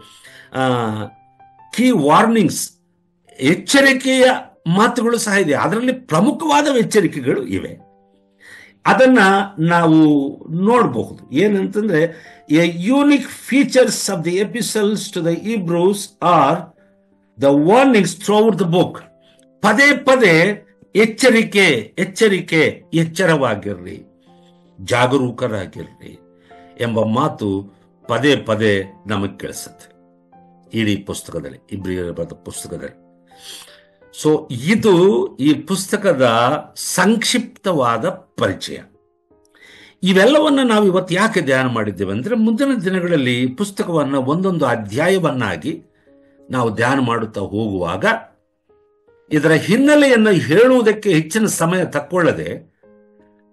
ಕೀ ವಾರ್ನಿಂಗ್ಸ್, ಎಚ್ಚರಿಕೆಯ ಮಾತುಗಳು ಸಹ ಇದೆ. ಅದರಲ್ಲಿ ಪ್ರಮುಖವಾದ ಎಚ್ಚರಿಕೆಗಳು ಇವೆ. ಅದನ್ನ ನಾವು ನೋಡಬಹುದು. ಏನಂತಂದ್ರೆ, a unique features of the epistles to the Hebrews are the warnings throughout the book. ಪದೇ ಪದೇ ಎಚ್ಚರವಾಗಿರ್ರಿ, ಜಾಗರೂಕರಾಗಿರ್ರಿ ಎಂಬ ಮಾತು ಪದೇ ಪದೇ ನಮಗೆ ಕೇಳಿಸುತ್ತೆ ಇಡೀ ಪುಸ್ತಕದಲ್ಲಿ, ಇಬ್ರಿಯರ ಬರೆದ ಪುಸ್ತಕದಲ್ಲಿ. ಸೊ ಇದು ಈ ಪುಸ್ತಕದ ಸಂಕ್ಷಿಪ್ತವಾದ ಪರಿಚಯ. ಇವೆಲ್ಲವನ್ನ ನಾವು ಇವತ್ತು ಯಾಕೆ ಧ್ಯಾನ ಮಾಡಿದ್ದೇವೆ ಅಂದ್ರೆ, ಮುಂದಿನ ದಿನಗಳಲ್ಲಿ ಪುಸ್ತಕವನ್ನು ಒಂದೊಂದು ಅಧ್ಯಾಯವನ್ನಾಗಿ ನಾವು ಧ್ಯಾನ ಮಾಡುತ್ತಾ ಹೋಗುವಾಗ ಇದರ ಹಿನ್ನೆಲೆಯನ್ನು ಹೇಳುವುದಕ್ಕೆ ಹೆಚ್ಚಿನ ಸಮಯ ತಕ್ಕೊಳ್ಳದೆ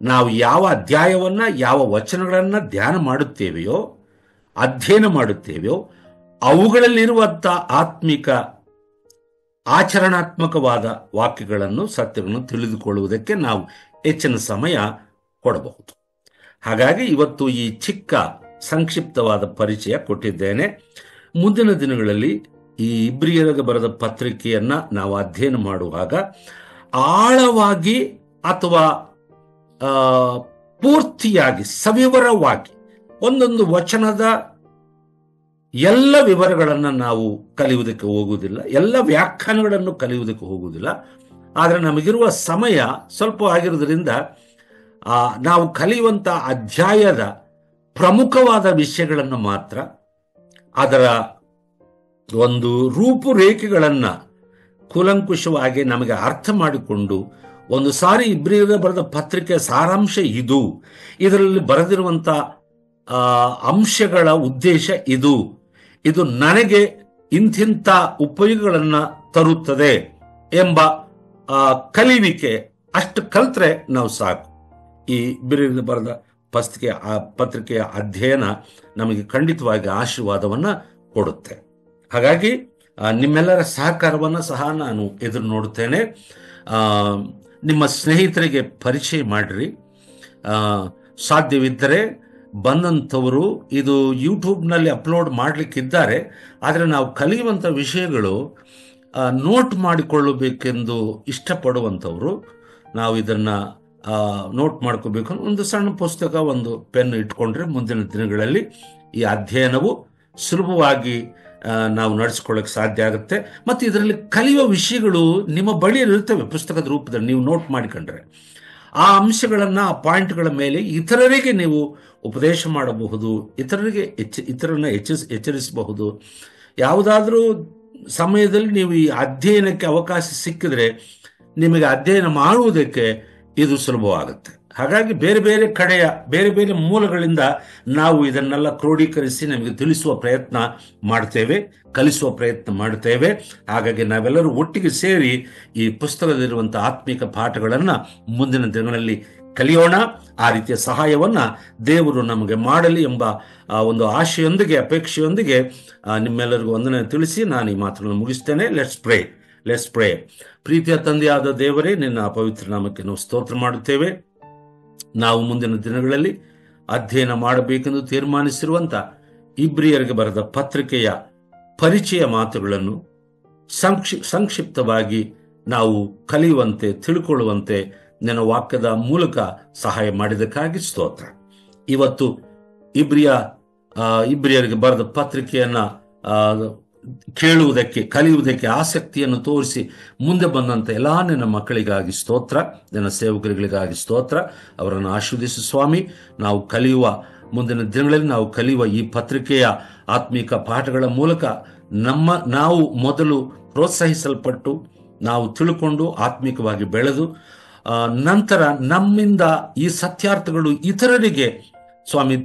ನಾವು ಯಾವ ಅಧ್ಯಾಯವನ್ನ, ಯಾವ ವಚನಗಳನ್ನ ಧ್ಯಾನ ಮಾಡುತ್ತೇವೆಯೋ, ಅಧ್ಯಯನ ಮಾಡುತ್ತೇವೆಯೋ, ಅವುಗಳಲ್ಲಿರುವಂಥ ಆತ್ಮಿಕ ಆಚರಣಾತ್ಮಕವಾದ ವಾಕ್ಯಗಳನ್ನು, ಸತ್ಯಗಳನ್ನು ತಿಳಿದುಕೊಳ್ಳುವುದಕ್ಕೆ ನಾವು ಹೆಚ್ಚಿನ ಸಮಯ ಕೊಡಬಹುದು. ಹಾಗಾಗಿ ಇವತ್ತು ಈ ಚಿಕ್ಕ ಸಂಕ್ಷಿಪ್ತವಾದ ಪರಿಚಯ ಕೊಟ್ಟಿದ್ದೇನೆ. ಮುಂದಿನ ದಿನಗಳಲ್ಲಿ ಈ ಇಬ್ರಿಯರಿಗೆ ಬರೆದ ಪತ್ರಿಕೆಯನ್ನ ನಾವು ಅಧ್ಯಯನ ಮಾಡುವಾಗ ಆಳವಾಗಿ ಅಥವಾ ಪೂರ್ತಿಯಾಗಿ ಸವಿವರವಾಗಿ ಒಂದೊಂದು ವಚನದ ಎಲ್ಲ ವಿವರಗಳನ್ನು ನಾವು ಕಲಿಯುವುದಕ್ಕೆ ಹೋಗುವುದಿಲ್ಲ, ಎಲ್ಲ ವ್ಯಾಖ್ಯಾನಗಳನ್ನು ಕಲಿಯುವುದಕ್ಕೆ ಹೋಗುವುದಿಲ್ಲ. ಆದರೆ ನಮಗಿರುವ ಸಮಯ ಸ್ವಲ್ಪ ಆಗಿರೋದ್ರಿಂದ ನಾವು ಕಲಿಯುವಂಥ ಅಧ್ಯಾಯದ ಪ್ರಮುಖವಾದ ವಿಷಯಗಳನ್ನು ಮಾತ್ರ, ಅದರ ಒಂದು ರೂಪುರೇಖೆಗಳನ್ನು ಕೂಲಂಕುಷವಾಗಿ ನಮಗೆ ಅರ್ಥ ಮಾಡಿಕೊಂಡು, ಒಂದು ಸಾರಿ ಇಬ್ರಿಯರಿಗೆ ಬರೆದ ಪತ್ರಿಕೆಯ ಸಾರಾಂಶ ಇದು, ಇದರಲ್ಲಿ ಬರೆದಿರುವಂಥ ಅಂಶಗಳ ಉದ್ದೇಶ ಇದು ನನಗೆ ಇಂತಿಂಥ ಉಪಯೋಗಗಳನ್ನು ತರುತ್ತದೆ ಎಂಬ ಕಲಿವಿಕೆ ಅಷ್ಟು ಕಲ್ತ್ರೆ ನಾವು ಸಾಕು. ಈ ಇಬ್ರಿಯರಿಗೆ ಬರೆದ ಪತ್ರಿಕೆಯ ಅಧ್ಯಯನ ನಮಗೆ ಖಂಡಿತವಾಗಿ ಆಶೀರ್ವಾದವನ್ನು ಕೊಡುತ್ತೆ. ಹಾಗಾಗಿ ನಿಮ್ಮೆಲ್ಲರ ಸಹಕಾರವನ್ನು ಸಹ ನಾನು ಎದುರು ನೋಡುತ್ತೇನೆ. ನಿಮ್ಮ ಸ್ನೇಹಿತರಿಗೆ ಪರಿಚಯ ಮಾಡಿರಿ. ಸಾಧ್ಯವಿದ್ದರೆ ಬಂದಂಥವರು ಇದು ಯೂಟ್ಯೂಬ್ನಲ್ಲಿ ಅಪ್ಲೋಡ್ ಮಾಡಲಿಕ್ಕಿದ್ದಾರೆ, ಆದರೆ ನಾವು ಕಲಿಯುವಂಥ ವಿಷಯಗಳು ನೋಟ್ ಮಾಡಿಕೊಳ್ಳಬೇಕೆಂದು ಇಷ್ಟಪಡುವಂಥವರು ನಾವು ಇದನ್ನು ನೋಟ್ ಮಾಡ್ಕೋಬೇಕು. ಒಂದು ಸಣ್ಣ ಪುಸ್ತಕ, ಒಂದು ಪೆನ್ ಇಟ್ಕೊಂಡ್ರೆ ಮುಂದಿನ ದಿನಗಳಲ್ಲಿ ಈ ಅಧ್ಯಯನವು ಸುಲಭವಾಗಿ ನಾವು ನಡೆಸ್ಕೊಳ್ಳೋಕೆ ಸಾಧ್ಯ ಆಗುತ್ತೆ. ಮತ್ತು ಇದರಲ್ಲಿ ಕಲಿಯುವ ವಿಷಯಗಳು ನಿಮ್ಮ ಬಳಿಯಲ್ಲಿರ್ತವೆ ಪುಸ್ತಕದ ರೂಪದಲ್ಲಿ, ನೀವು ನೋಟ್ ಮಾಡಿಕೊಂಡ್ರೆ ಆ ಅಂಶಗಳನ್ನು, ಆ ಪಾಯಿಂಟ್ಗಳ ಮೇಲೆ ಇತರರಿಗೆ ನೀವು ಉಪದೇಶ ಮಾಡಬಹುದು, ಇತರರನ್ನ ಎಚ್ಚರಿಸಬಹುದು. ಯಾವುದಾದ್ರೂ ಸಮಯದಲ್ಲಿ ನೀವು ಈ ಅಧ್ಯಯನಕ್ಕೆ ಅವಕಾಶ ಸಿಕ್ಕಿದ್ರೆ ನಿಮಗೆ ಅಧ್ಯಯನ ಮಾಡುವುದಕ್ಕೆ ಇದು ಸುಲಭವಾಗುತ್ತೆ. ಹಾಗಾಗಿ ಬೇರೆ ಬೇರೆ ಕಡೆಯ ಬೇರೆ ಬೇರೆ ಮೂಲಗಳಿಂದ ನಾವು ಇದನ್ನೆಲ್ಲ ಕ್ರೋಢೀಕರಿಸಿ ನಮಗೆ ತಿಳಿಸುವ ಪ್ರಯತ್ನ ಮಾಡ್ತೇವೆ, ಕಲಿಸುವ ಪ್ರಯತ್ನ ಮಾಡ್ತೇವೆ. ಹಾಗಾಗಿ ನಾವೆಲ್ಲರೂ ಒಟ್ಟಿಗೆ ಸೇರಿ ಈ ಪುಸ್ತಕದಲ್ಲಿರುವಂಥ ಆತ್ಮಿಕ ಪಾಠಗಳನ್ನು ಮುಂದಿನ ದಿನಗಳಲ್ಲಿ ಕಲಿಯೋಣ. ಆ ರೀತಿಯ ಸಹಾಯವನ್ನ ದೇವರು ನಮಗೆ ಮಾಡಲಿ ಎಂಬ ಒಂದು ಆಶೆಯೊಂದಿಗೆ, ಅಪೇಕ್ಷೆಯೊಂದಿಗೆ ನಿಮ್ಮೆಲ್ಲರಿಗೂ ವಂದನೆ ತಿಳಿಸಿ ನಾನು ಈ ಮಾತನ್ನು ಮುಗಿಸ್ತೇನೆ. Let's pray. ಪ್ರೀತಿಯ ತಂದೆಯಾದ ದೇವರೇ, ನಿನ್ನ ಪವಿತ್ರ ನಾಮಕ್ಕೆ ನಾವು ಸ್ತೋತ್ರ ಮಾಡುತ್ತೇವೆ. ನಾವು ಮುಂದಿನ ದಿನಗಳಲ್ಲಿ ಅಧ್ಯಯನ ಮಾಡಬೇಕೆಂದು ತೀರ್ಮಾನಿಸಿರುವಂಥ ಇಬ್ರಿಯರಿಗೆ ಬರೆದ ಪತ್ರಿಕೆಯ ಪರಿಚಯ ಮಾತುಗಳನ್ನು ಸಂಕ್ಷಿಪ್ತವಾಗಿ ನಾವು ಕಲಿಯುವಂತೆ, ತಿಳ್ಕೊಳ್ಳುವಂತೆ ನನ್ನ ವಾಕ್ಯದ ಮೂಲಕ ಸಹಾಯ ಮಾಡಿದ್ದಕ್ಕಾಗಿ ಸ್ತೋತ್ರ. ಇವತ್ತು ಇಬ್ರಿಯರಿಗೆ ಬರೆದ ಪತ್ರಿಕೆಯನ್ನ ಕೇಳುವುದಕ್ಕೆ, ಕಲಿಯುವುದಕ್ಕೆ ಆಸಕ್ತಿಯನ್ನು ತೋರಿಸಿ ಮುಂದೆ ಬಂದಂತ ಎಲ್ಲಾ ನನ್ನ ಮಕ್ಕಳಿಗಾಗಿ ಸ್ತೋತ್ರ, ನನ್ನ ಸೇವಕರುಗಳಿಗಾಗಿ ಸ್ತೋತ್ರ. ಅವರನ್ನು ಆಶೀರ್ವದಿಸು ಸ್ವಾಮಿ. ನಾವು ಕಲಿಯುವ ಮುಂದಿನ ದಿನಗಳಲ್ಲಿ ನಾವು ಕಲಿಯುವ ಈ ಪತ್ರಿಕೆಯ ಆತ್ಮಿಕ ಪಾಠಗಳ ಮೂಲಕ ನಾವು ಮೊದಲು ಪ್ರೋತ್ಸಾಹಿಸಲ್ಪಟ್ಟು ನಾವು ತಿಳ್ಕೊಂಡು ಆತ್ಮಿಕವಾಗಿ ಬೆಳೆದು ನಂತರ ನಮ್ಮಿಂದ ಈ ಸತ್ಯಾರ್ಥಗಳು ಇತರರಿಗೆ ಸ್ವಾಮಿ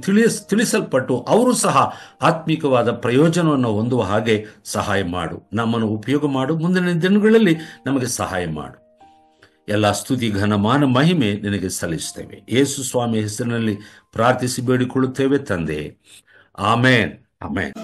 ತಿಳಿಸಲ್ಪಟ್ಟು ಅವರು ಸಹ ಆತ್ಮಿಕವಾದ ಪ್ರಯೋಜನವನ್ನು ಹೊಂದುವ ಹಾಗೆ ಸಹಾಯ ಮಾಡು. ನಮ್ಮನ್ನು ಉಪಯೋಗ ಮಾಡು. ಮುಂದಿನ ದಿನಗಳಲ್ಲಿ ನಮಗೆ ಸಹಾಯ ಮಾಡು. ಎಲ್ಲ ಸ್ತುತಿ, ಘನ, ಮಾನ, ಮಹಿಮೆ ನಿನಗೆ ಸಲ್ಲಿಸ್ತೇವೆ. ಯೇಸು ಸ್ವಾಮಿ ಹೆಸರಿನಲ್ಲಿ ಪ್ರಾರ್ಥಿಸಿ ಬೇಡಿಕೊಳ್ಳುತ್ತೇವೆ ತಂದೆ. ಆಮೇನ್, ಆಮೇನ್.